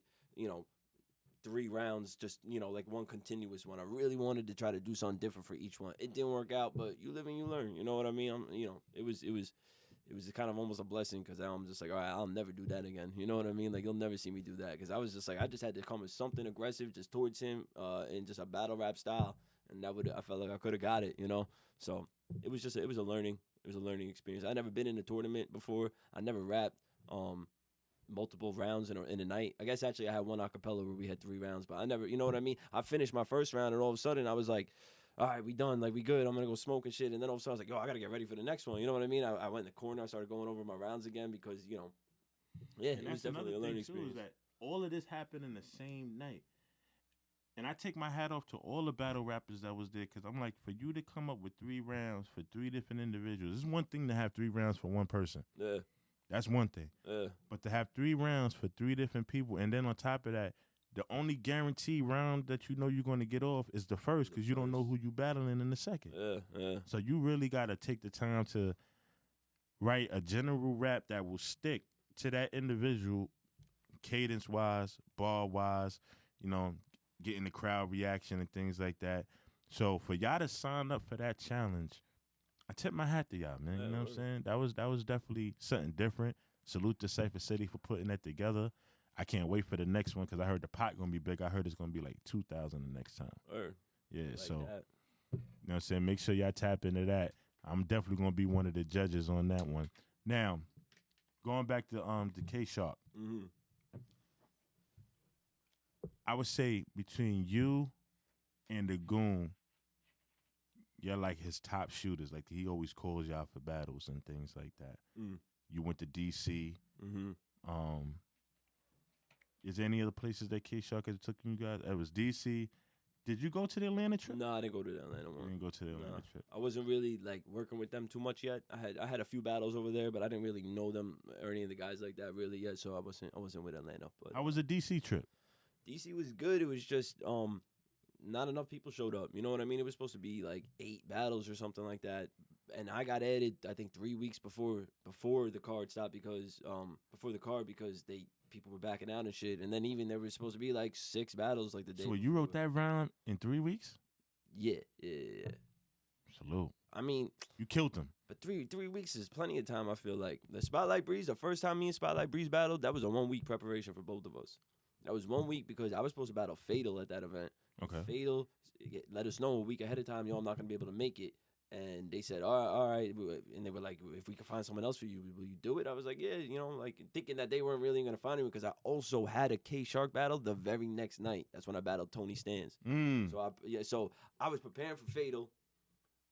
3 rounds, just, like one continuous one. I really wanted to try to do something different for each one. It didn't work out, but you live and you learn. You know what I mean? It was kind of almost a blessing because I'm just like, all right, I'll never do that again. You know what I mean? Like, you'll never see me do that because I was just like, I just had to come with something aggressive just towards him in just a battle rap style, and I felt like I could have got it, So it was a learning experience. I never been in a tournament before. I never rapped multiple rounds in a night. I guess actually I had one acapella where we had 3 rounds, but I never, you know what I mean? I finished my first round and all of a sudden I was like, all right, we done. Like, we good. I'm going to go smoke and shit. And then all of a sudden I was like, yo, I got to get ready for the next one. You know what I mean? I went in the corner. I started going over my rounds again because, yeah, it was definitely a learning experience. Too, is that all of this happened in the same night. And I take my hat off to all the battle rappers that was there because I'm like, for you to come up with 3 rounds for 3 different individuals, it's one thing to have 3 rounds for one person. Yeah. That's one thing. Yeah. But to have 3 rounds for 3 different people, and then on top of that, the only guaranteed round that you know you're going to get off is the first because you don't know who you battling in the second. Yeah. So you really got to take the time to write a general rap that will stick to that individual, cadence-wise, bar-wise, getting the crowd reaction and things like that. So for y'all to sign up for that challenge, I tip my hat to y'all, man. You know what I'm saying? That was definitely something different. Salute to Cypher City for putting that together. I can't wait for the next one because I heard the pot gonna be big. I heard it's gonna be like 2,000 the next time. Yeah, like so that. you know what I'm saying? Make sure y'all tap into that. I'm definitely gonna be one of the judges on that one. Now, going back to the K Sharp. I would say between you and the Goon, you're like his top shooters. Like, he always calls y'all for battles and things like that. You went to D.C. Is there any other places that K-Shark has took you guys? It was D.C. Did you go to the Atlanta trip? No, I didn't go to the Atlanta one. You didn't go to the Atlanta trip. I wasn't really like working with them too much yet. I had a few battles over there, but I didn't really know them or any of the guys like that really yet. So I wasn't with Atlanta. But How was the D.C. trip? DC was good. It was just not enough people showed up. You know what I mean? It was supposed to be like 8 battles or something like that, and I got added I think 3 weeks before the card stopped because people were backing out and shit. And then even there was supposed to be like 6 battles like the day. So you wrote that round in 3 weeks? Yeah. Salute. I mean, You killed him. but 3 weeks is plenty of time. I feel like the Spotlight Breeze. The first time me and Spotlight Breeze battled, that was a 1 week preparation for both of us. That was 1 week because I was supposed to battle Fatal at that event. Okay. Fatal let us know a week ahead of time, yo, I'm not gonna be able to make it. And they said, all right. And they were like, if we can find someone else for you, will you do it? I was like, yeah, you know, like thinking that they weren't really going to find me because I also had a K-Shark battle the very next night. That's when I battled Tony Stans. So I was preparing for Fatal,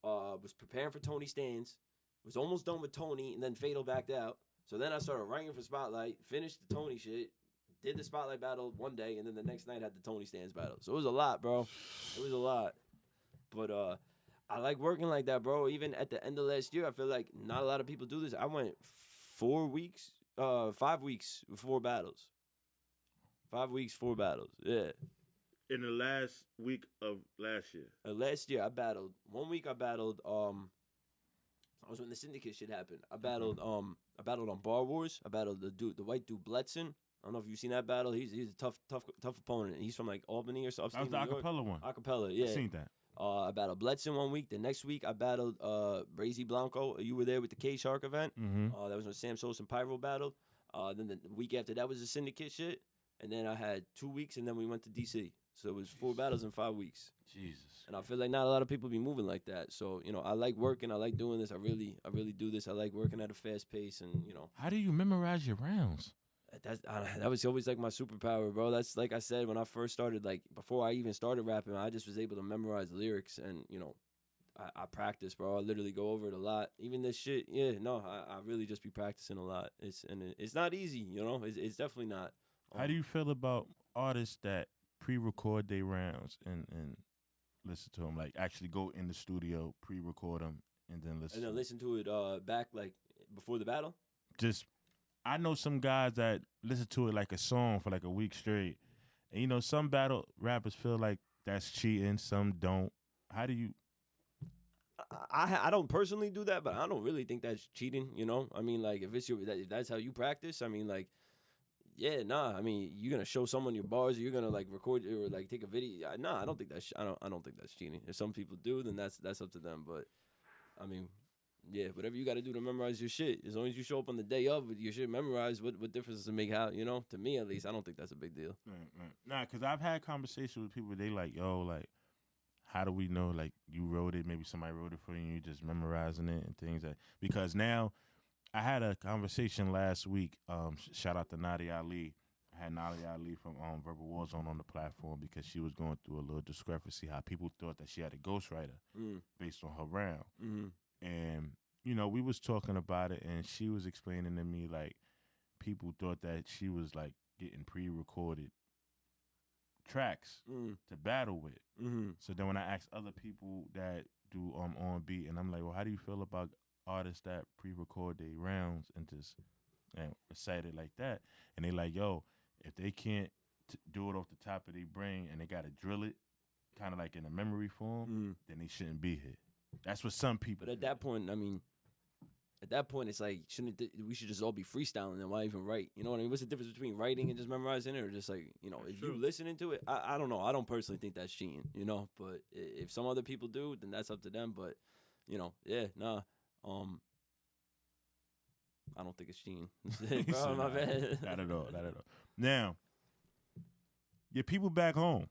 was preparing for Tony Stans, was almost done with Tony, and then Fatal backed out. So then I started writing for Spotlight, finished the Tony shit, did the Spotlight battle one day, and then the next night had the Tony Stans battle. So it was a lot, bro. It was a lot. But, I like working like that, bro. Even at the end of last year, I feel like not a lot of people do this. I went 5 weeks, 4 battles. 5 weeks, 4 battles. Yeah. In the last week of last year. Last year, I battled. 1 week, I battled. I was when the syndicate shit happened. I battled. I battled on Bar Wars. I battled the white dude Bletson. I don't know if you've seen that battle. He's a tough opponent. He's from like Albany or something. That was the acapella one. Acapella, yeah. I seen that. I battled Bletson 1 week. The next week, I battled Brazy Blanco. You were there with the K-Shark event. Mm-hmm. That was when Sam Sos and Pyro battled. Then the week after that was the syndicate shit. And then I had 2 weeks, and then we went to D.C. So it was 4 battles in 5 weeks. Jesus. And I feel like not a lot of people be moving like that. So, you know, I like working. I like doing this. I really do this. I like working at a fast pace. And, you know. How do you memorize your rounds? That was always like my superpower, bro. That's like I said when I first started, like before I even started rapping, I just was able to memorize lyrics and, you know, I practice, bro. I literally go over it a lot. Even this shit, I really just be practicing a lot. It's not easy, you know. It's definitely not. How do you feel about artists that pre-record their rounds and listen to them, like actually go in the studio, pre-record them, and then listen to it back like before the battle? Just I know some guys that listen to it like a song for like a week straight. And, you know, some battle rappers feel like that's cheating. Some don't. How do you? I don't personally do that, but I don't really think that's cheating, you know? I mean, like, if that's how you practice, I mean, like, yeah, nah. I mean, you're going to show someone your bars, or you're going to, like, record or, like, take a video. Nah, I don't think that's I don't think that's cheating. If some people do, then that's up to them. But, I mean, yeah, whatever you got to do to memorize your shit. As long as you show up on the day of with your shit memorized, what difference does it make? How, you know? To me, at least, I don't think that's a big deal. Right. Nah, because I've had conversations with people, they like, yo, like, how do we know, like, you wrote it, maybe somebody wrote it for you, and you just memorizing it and things that, because now, I had a conversation last week, shout out to Nadia Ali. I had Nadia Ali from Verbal Warzone on the platform because she was going through a little discrepancy, how people thought that she had a ghostwriter based on her round. Mm-hmm. And, you know, we was talking about it, and she was explaining to me, like, people thought that she was, like, getting pre-recorded tracks to battle with. Mm-hmm. So then when I asked other people that do on beat, and I'm like, well, how do you feel about artists that pre-record their rounds and just recite it like that? And they like, yo, if they can't do it off the top of their brain and they got to drill it kind of like in a memory form, then they shouldn't be here. That's what some people But at that point, I mean, it's like, we should just all be freestyling and why even write? You know what I mean? What's the difference between writing and just memorizing it, or just like, you know, if you listening to it? I don't know. I don't personally think that's cheating, you know? But if some other people do, then that's up to them. But, you know, yeah, nah. I don't think it's cheating. Bro, my bad. Not at all. Now, your people back home,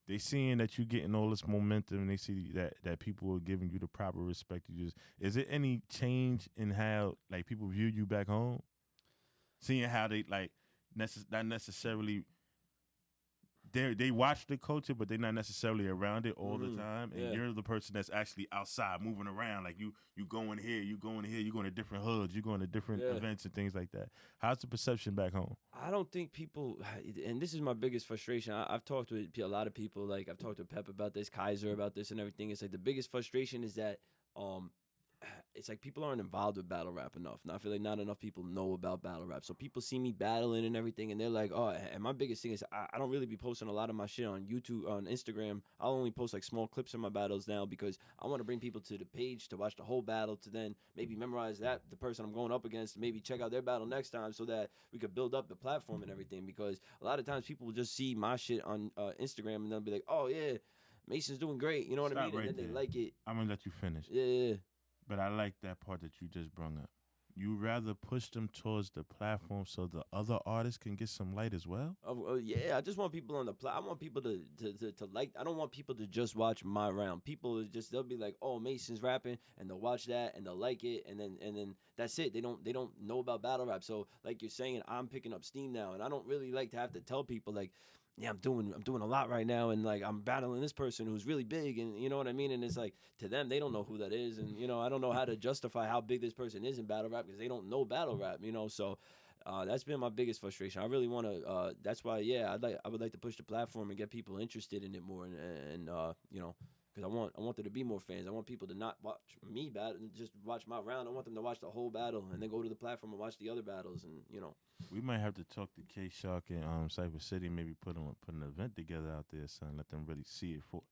they seeing that you getting all this momentum, and they see that people are giving you the proper respect. Is there any change in how like people view you back home? Seeing how they like not necessarily they watch the culture, but they're not necessarily around it all the time. And you're the person that's actually outside moving around. Like you going here, you going to different hoods, you going to different events and things like that. How's the perception back home? I don't think people, and this is my biggest frustration. I've talked with a lot of people. Like I've talked to Pep about this, Kaiser about this, and everything. It's like the biggest frustration is that it's like people aren't involved with battle rap enough. And I feel like not enough people know about battle rap. So people see me battling and everything, and they're like, oh, and my biggest thing is I don't really be posting a lot of my shit on YouTube, on Instagram. I'll only post like small clips of my battles now because I want to bring people to the page to watch the whole battle, to then maybe memorize the person I'm going up against, maybe check out their battle next time so that we could build up the platform and everything. Because a lot of times people will just see my shit on Instagram and they'll be like, oh, yeah, Mason's doing great. You know what I Stop mean? right And then they there. like it. I'm gonna let you finish. Yeah. But I like that part that you just brung up. You rather push them towards the platform so the other artists can get some light as well? Yeah, I just want people on the I want people to like. I don't want people to just watch my round. People they'll be like, oh, Mason's rapping, and they'll watch that and they'll like it, and then that's it. They don't know about battle rap. So like you're saying, I'm picking up steam now, and I don't really like to have to tell people like, yeah, I'm doing a lot right now, and like I'm battling this person who's really big, and you know what I mean. And it's like to them, they don't know who that is, and you know, I don't know how to justify how big this person is in battle rap because they don't know battle rap, you know. So that's been my biggest frustration. I really want to. That's why, yeah, I would like to push the platform and get people interested in it more, and you know, because I want there to be more fans. I want people to not watch me battle and just watch my round. I want them to watch the whole battle and then go to the platform and watch the other battles, and you know. We might have to talk to K Shark and Cypher City, maybe put an event together out there, son. Let them really see it full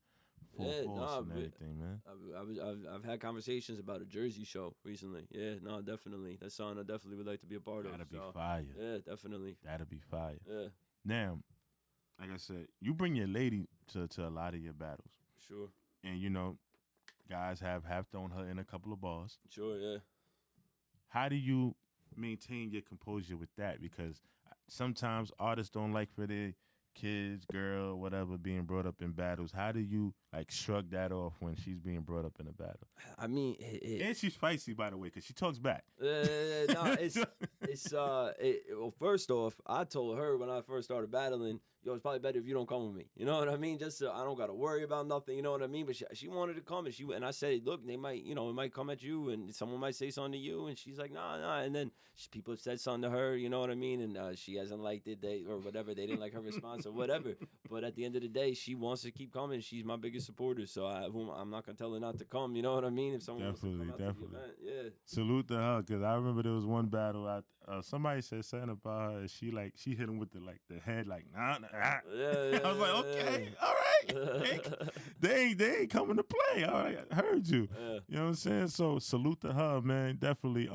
force and everything, man. I've had conversations about a Jersey show recently. Yeah, no, definitely. That's something I definitely would like to be a part of. That'd be fire. Yeah, definitely. That'd be fire. Yeah. Now, like I said, you bring your lady to a lot of your battles. Sure. And, you know, guys have thrown her in a couple of bars. Sure, yeah. How do you maintain your composure with that? Because sometimes artists don't like for their kids, girl, whatever, being brought up in battles. How do you like shrug that off when she's being brought up in a battle? I mean, and she's feisty, by the way, because she talks back. No, well, first off, I told her when I first started battling, yo, it's probably better if you don't come with me. You know what I mean? Just so I don't got to worry about nothing. You know what I mean? But she wanted to come, and I said, look, they might, you know, it might come at you, and someone might say something to you, and she's like, nah. And then people have said something to her, you know what I mean? And she hasn't liked it, or whatever. They didn't like her response or whatever. But at the end of the day, she wants to keep coming. She's my biggest supporter, so I'm not gonna tell her not to come. You know what I mean? If someone wants to come out to the event, yeah. Salute to her, because I remember there was one battle out. Somebody said something about her, and she hit him with the head, like nah. Yeah, I was like, okay, all right. they ain't coming to play. All right, I heard you. Yeah. You know what I'm saying? So salute to her, man. Definitely.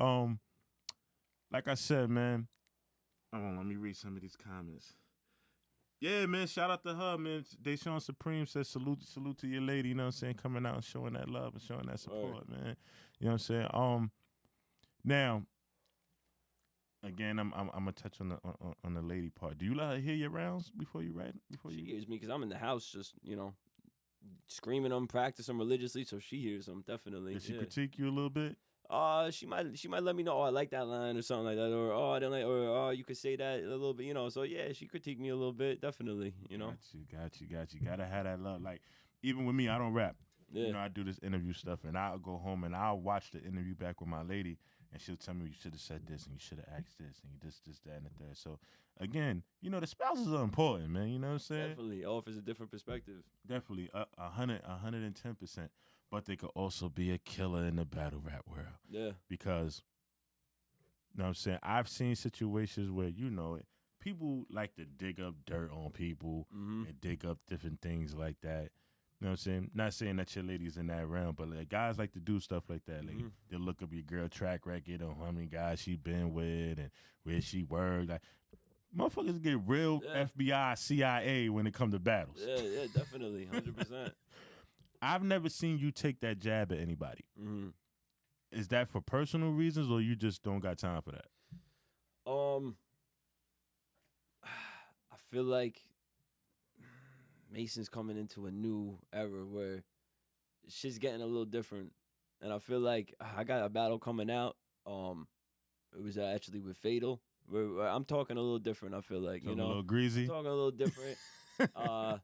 Like I said, man. Let me read some of these comments. Yeah, man. Shout out to her, man. Deshaun Supreme says salute to your lady. You know what I'm saying? Coming out and showing that love and showing that support, man. You know what I'm saying? Now. Again, I'm gonna touch on the lady part. Do you let her hear your rounds before you write? She hears me because I'm in the house, just screaming them, practice them religiously, so she hears them definitely. Does she critique you a little bit? She might let me know. Oh, I like that line or something like that, or oh, I didn't like, or oh, you could say that a little bit, So yeah, she critiqued me a little bit, definitely. Got you. Gotta have that love. Like even with me, I don't rap. Yeah. I do this interview stuff, and I'll go home and I'll watch the interview back with my lady. And she'll tell me you should have said this and you should have asked this and you this, that, and the third. So, again, the spouses are important, man. You know what I'm saying? Definitely. Offers a different perspective. Definitely. 110%. But they could also be a killer in the battle rap world. Yeah. Because, you know what I'm saying? I've seen situations where, people like to dig up dirt on people and dig up different things like that. You know what I'm saying? Not saying that your lady's in that realm, but like guys like to do stuff like that. Like they'll look up your girl track record on how many guys she been with and where she worked. Like motherfuckers get real FBI, CIA when it comes to battles. Yeah, definitely, 100%. I've never seen you take that jab at anybody. Is that for personal reasons or you just don't got time for that? I feel like Mason's coming into a new era where shit's getting a little different, and I feel like I got a battle coming out. It was actually with Fatal. Where I'm talking a little different. I feel like talking a little greasy. I'm talking a little different. I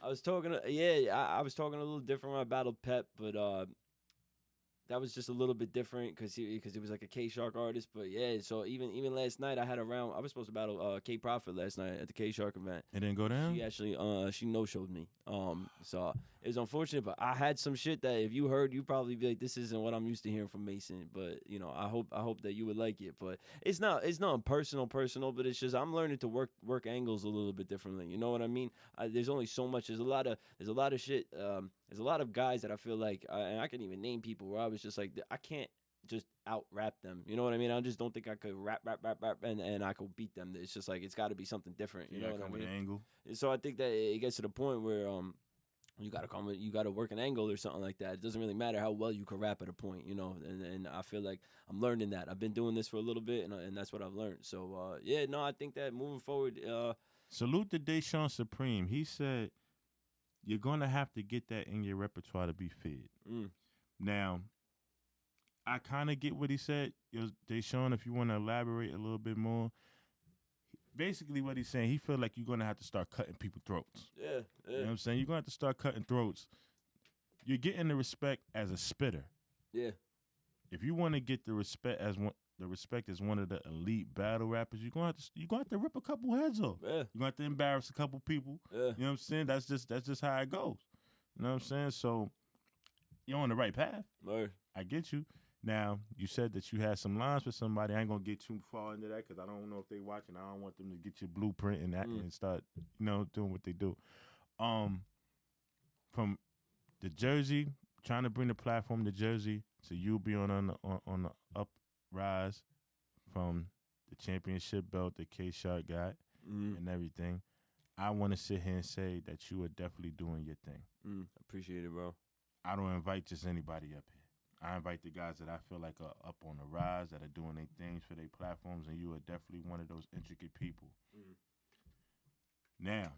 was talking. I was talking a little different when I battled Pep, but that was just a little bit different because he was like a K Shark artist. But yeah, so even last night I had a round. I was supposed to battle K Prophet last night at the K Shark event. It didn't go down. She actually she no showed me. So it was unfortunate, but I had some shit that if you heard, you'd probably be like, this isn't what I'm used to hearing from Mason. But I hope that you would like it. But it's not personal, but it's just I'm learning to work angles a little bit differently. You know what I mean? There's only so much. There's a lot of shit. There's a lot of guys that I feel like, and I can even name people where I was just like, I can't just out rap them. You know what I mean? I just don't think I could rap, and I could beat them. It's just like it's got to be something different. You know what I mean? With an angle. So I think that it gets to the point where you gotta come, you gotta work an angle or something like that. It doesn't really matter how well you can rap at a point, you know. And I feel like I'm learning that. I've been doing this for a little bit, and that's what I've learned. So yeah, no, I think that moving forward, Salute to Deshaun Supreme. He said you're gonna have to get that in your repertoire to be fed. Now, I kind of get what he said. Deshaun, if you want to elaborate a little bit more, basically what he's saying, he feel like you're gonna have to start cutting people's throats. yeah, You know what I'm saying? You're gonna have to start cutting throats. You're getting the respect as a spitter. yeah, If you want to get the respect as one of the elite battle rappers, you're gonna have to rip a couple heads off. yeah, You're gonna have to embarrass a couple people. yeah. You know what I'm saying? That's just how it goes. You know what I'm saying? So you're on the right path. Word. I get you. Now, you said that you had some lines for somebody. I ain't gonna get too far into that because I don't know if they watching. I don't want them to get your blueprint and that and start, doing what they do. From the Jersey, trying to bring the platform to Jersey, so you'll be on the uprise from the championship belt that K-Shot got and everything. I want to sit here and say that you are definitely doing your thing. Appreciate it, bro. I don't invite just anybody up here. I invite the guys that I feel like are up on the rise, that are doing their things for their platforms, and you are definitely one of those intricate people. Now,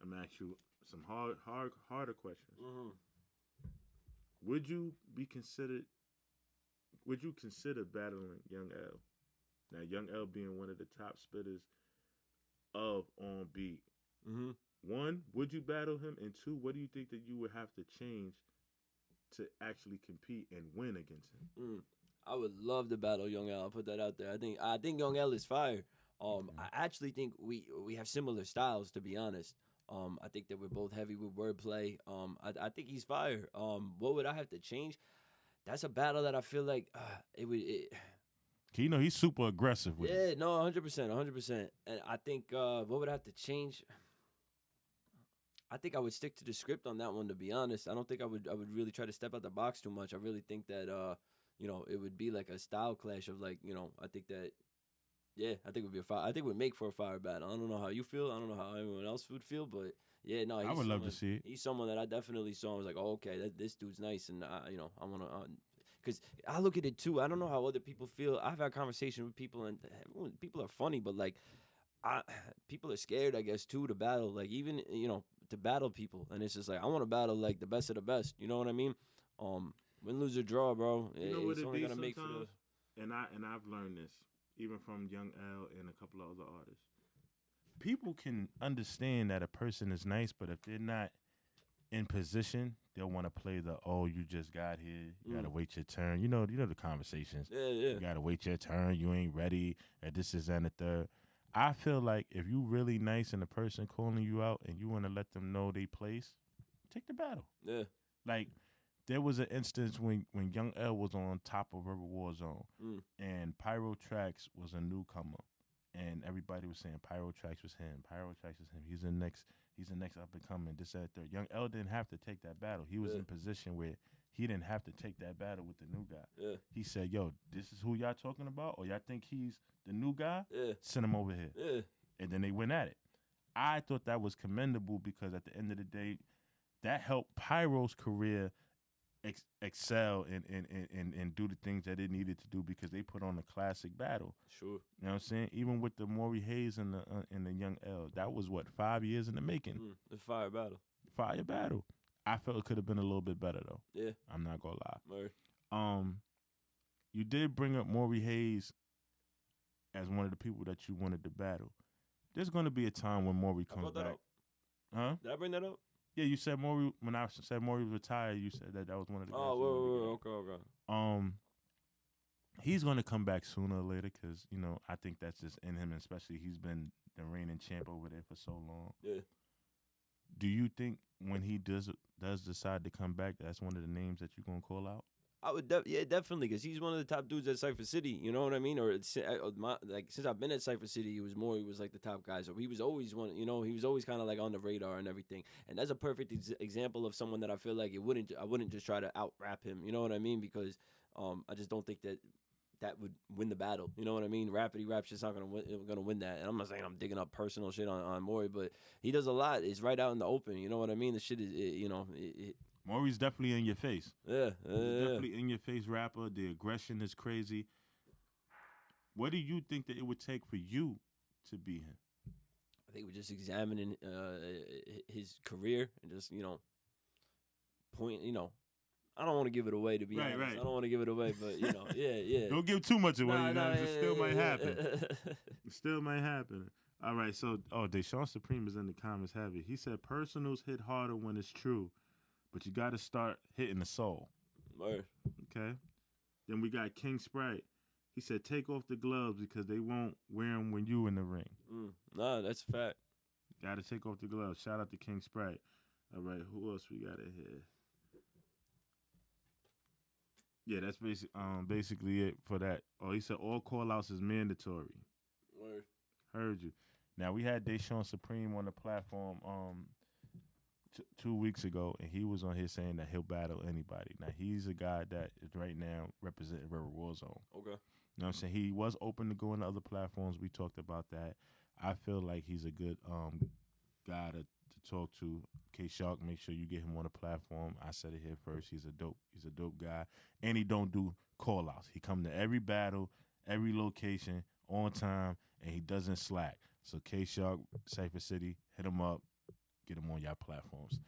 I'm gonna ask you some harder questions. Would you consider battling Young L? Now, Young L being one of the top spitters of On Beat. One, would you battle him? And two, what do you think that you would have to change to actually compete and win against him? I would love to battle Young L. I'll put that out there. I think Young L is fire. I actually think we have similar styles, to be honest. I think that we're both heavy with wordplay. I think he's fire. What would I have to change? That's a battle that I feel like it would. He's super aggressive with it. Yeah, no, 100%. And I think what would I have to change? I think I would stick to the script on that one, to be honest. I don't think I would really try to step out the box too much. I really think that it would be like a style clash of like, I think that I think it would be a fire. I think it would make for a fire battle. I don't know how you feel. I don't know how everyone else would feel, but yeah, no, I would love to see it. He's someone that I definitely saw. I was like, oh, okay, this dude's nice, and I want to. Because I look at it too. I don't know how other people feel. I've had conversations with people, and people are funny, but like, people are scared, I guess, too, to battle. Like, even to battle people, and it's just like I want to battle like the best of the best. You know what I mean? Win, lose, or draw, bro. You know what it's it only be gonna make for the. And I've learned this even from Young L and a couple of other artists. People can understand that a person is nice, but if they're not in position, they'll want to play the you just got here, you gotta wait your turn. You know the conversations. Yeah. You gotta wait your turn. You ain't ready. This is and the third. I feel like if you really nice and the person calling you out and you want to let them know they place, take the battle. Yeah. Like there was an instance when Young L was on top of River War Zone and Pyro Tracks was a newcomer and everybody was saying Pyro Tracks was him. Pyro Tracks was him. He's the next up and coming. This, that, third. Young L didn't have to take that battle. He was in a position where he didn't have to take that battle with the new guy. Yeah. He said, yo, this is who y'all talking about? Or y'all think he's the new guy? Yeah. Send him over here. Yeah. And then they went at it. I thought that was commendable because at the end of the day, that helped Pyro's career excel and do the things that it needed to do because they put on a classic battle. Sure. You know what I'm saying? Even with the Maury Hayes and the Young L, that was 5 years in the making. The fire battle. Fire battle. I felt it could have been a little bit better though. Yeah. I'm not gonna lie. Word. You did bring up Maury Hayes as one of the people that you wanted to battle. There's gonna be a time when Maury comes back. Up. Huh? Did I bring that up? Yeah, you said Maury. When I said Maury was retired, you said that was one of the guys. Oh, okay. He's gonna come back sooner or later because I think that's just in him, especially he's been the reigning champ over there for so long. Yeah. Do you think when he does decide to come back, that's one of the names that you're gonna call out? I would, definitely, because he's one of the top dudes at Cypher City. You know what I mean? Or since I've been at Cypher City, he was like the top guy. So he was always one. He was always kind of like on the radar and everything. And that's a perfect example of someone that I feel like I wouldn't just try to out rap him. You know what I mean? Because I just don't think that that would win the battle. You know what I mean? Rappity rap's just not gonna win that. And I'm not saying I'm digging up personal shit on Maury, but he does a lot. It's right out in the open. You know what I mean? The shit is, Maury's definitely in your face. Yeah, Definitely in your face rapper. The aggression is crazy. What do you think that it would take for you to be him? I think we're just examining his career and just point. I don't want to give it away, to be honest. Right. I don't want to give it away, but yeah. Don't give too much away. It still might happen. Yeah. It still might happen. All right, so Deshaun Supreme is in the comments heavy. He said personals hit harder when it's true, but you got to start hitting the soul. Word. Okay. Then we got King Sprite. He said take off the gloves because they won't wear them when you in the ring. Nah, that's a fact. Got to take off the gloves. Shout out to King Sprite. All right, who else we got in here? Yeah, that's basically it for that. Oh, he said all call-outs is mandatory. Word. Heard you. Now, we had Deshaun Supreme on the platform 2 weeks ago, and he was on here saying that he'll battle anybody. Now, he's a guy that is right now representing River Warzone. Okay. You know what I'm saying? He was open to going to other platforms. We talked about that. I feel like he's a good guy to talk to. K-Shark, make sure you get him on the platform. I said it here first. He's a dope guy. And he don't do call-outs. He come to every battle, every location, on time, and he doesn't slack. So K-Shark, Cypher City, hit him up. Get him on your platforms.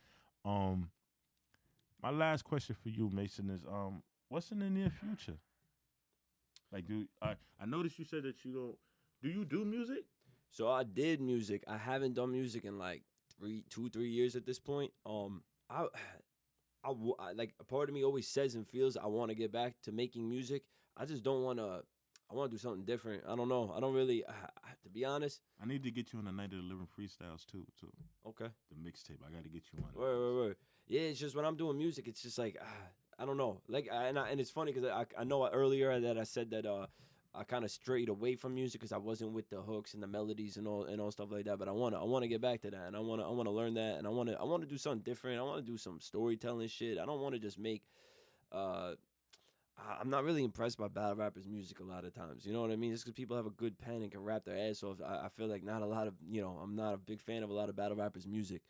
My last question for you, Mason, is what's in the near future? Like, I noticed you said that you don't. Do you do music? So I did music. I haven't done music in like 2-3 years at this point. I like, a part of me always says and feels I want to get back to making music. I just don't want to. I want to do something different. I don't know. I don't really. To be honest, I need to get you on the Night of the Living Freestyles too. Okay. The mixtape. I got to get you on. Word. Yeah, it's just when I'm doing music, it's just like I don't know. Like, and it's funny because I know earlier that I said that I kind of strayed away from music because I wasn't with the hooks and the melodies and all stuff like that. But I wanna get back to that, and I wanna learn that, and I wanna do something different. I wanna do some storytelling shit. I don't want to just make. I'm not really impressed by battle rappers' music a lot of times. You know what I mean? Just because people have a good pen and can rap their ass off, I feel like not a lot of, I'm not a big fan of a lot of battle rappers' music.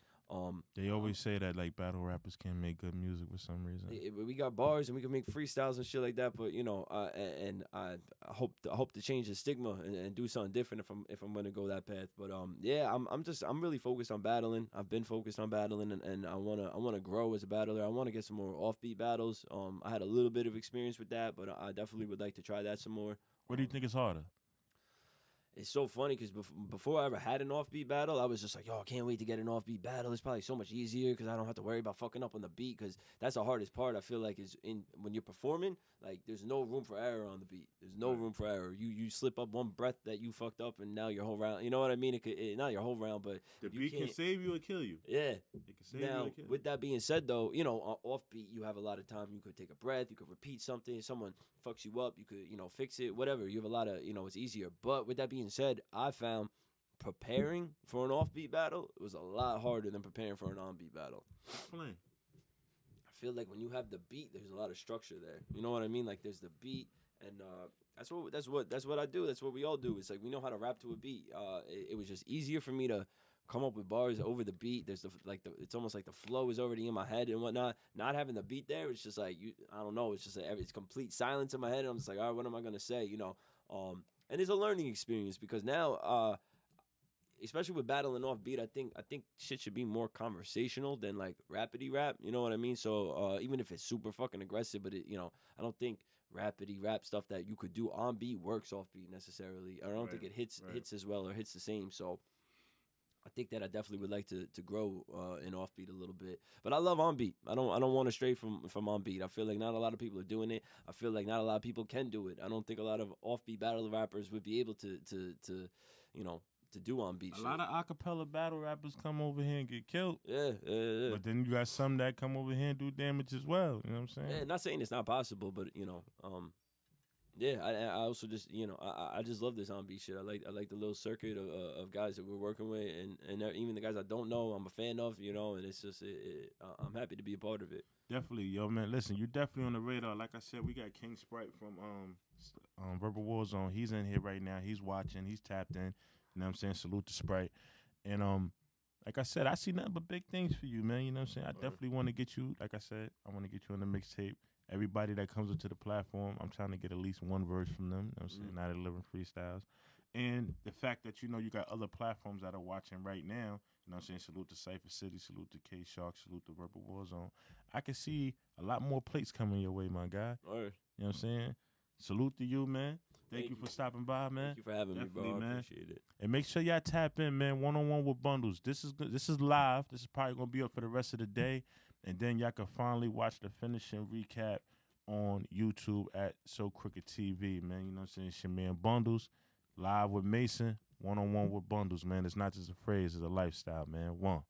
They always say that like battle rappers can't make good music for some reason. We got bars and we can make freestyles and shit like that, but and I hope to change the stigma and do something different if I'm gonna go that path. But yeah, I'm really focused on battling. I've been focused on battling, and I wanna grow as a battler. I wanna get some more offbeat battles. I had a little bit of experience with that, but I definitely would like to try that some more. What do you think is harder? It's so funny because before I ever had an offbeat battle, I was just like, yo, I can't wait to get an offbeat battle. It's probably so much easier because I don't have to worry about fucking up on the beat, because that's the hardest part, I feel like, is when you're performing. Like, there's no room for error on the beat. There's no room for error. You slip up one breath that you fucked up, and now your whole round, you know what I mean? Not your whole round, but the beat can save you or kill you. Yeah. It can save you now, or kill you. with that being said, though, offbeat, you have a lot of time. You could take a breath. You could repeat something. Someone fucks you up. You could, fix it, whatever. You have a lot of, it's easier. But with that being said, I found preparing for an offbeat battle was a lot harder than preparing for an onbeat battle. Explain. I feel like when you have the beat, there's a lot of structure there. You know what I mean? Like, there's the beat, and that's what I do. That's what we all do. It's like we know how to rap to a beat. It was just easier for me to come up with bars over the beat. There's it's almost like the flow is already in my head and whatnot. Not having the beat there, it's just like I don't know. It's just it's complete silence in my head. And I'm just like, all right, what am I gonna say? And it's a learning experience because now, especially with battling off beat, I think shit should be more conversational than like rapidy rap. You know what I mean? So even if it's super fucking aggressive, but I don't think rapidy rap stuff that you could do on beat works off beat necessarily. I don't think it hits as well or hits the same. So I think that I definitely would like to grow in offbeat a little bit, but I love on beat. I don't want to stray from on beat. I feel like not a lot of people are doing it. I feel like not a lot of people can do it. I don't think a lot of offbeat battle rappers would be able to do on beat. A lot of acapella battle rappers come over here and get killed. Yeah. But then you got some that come over here and do damage as well. You know what I'm saying? Yeah, not saying it's not possible, but Yeah, I also just I just love this R&B shit. I like the little circuit of guys that we're working with, and even the guys I don't know, I'm a fan of, and it's just I'm happy to be a part of it. Definitely, yo, man. Listen, you definitely on the radar. Like I said, we got King Sprite from Verbal Warzone. He's in here right now. He's watching. He's tapped in. You know what I'm saying? Salute to Sprite. And like I said, I see nothing but big things for you, man. You know what I'm saying? I definitely want to get you. Like I said, I want to get you on the mixtape. Everybody that comes into the platform, I'm trying to get at least one verse from them. You know what I'm saying? Not 11 freestyles. And the fact that you got other platforms that are watching right now, you know what I'm saying? Salute to Cypher City, salute to K Shark, salute to Verbal Warzone. I can see a lot more plates coming your way, my guy. All right. You know what I'm saying? Salute to you, man. Thank you for stopping by, man. Thank you for having Definitely, me, bro. I man. appreciate it. And make sure y'all tap in, man. 1-on-1 with Bundles. This is good. This is live. This is probably gonna be up for the rest of the day, and then y'all can finally watch the finishing recap on YouTube at So Crooked TV, man. You know what I'm saying? It's your man Bundles, live with Mason. 1-on-1 with Bundles, man. It's not just a phrase; it's a lifestyle, man. One.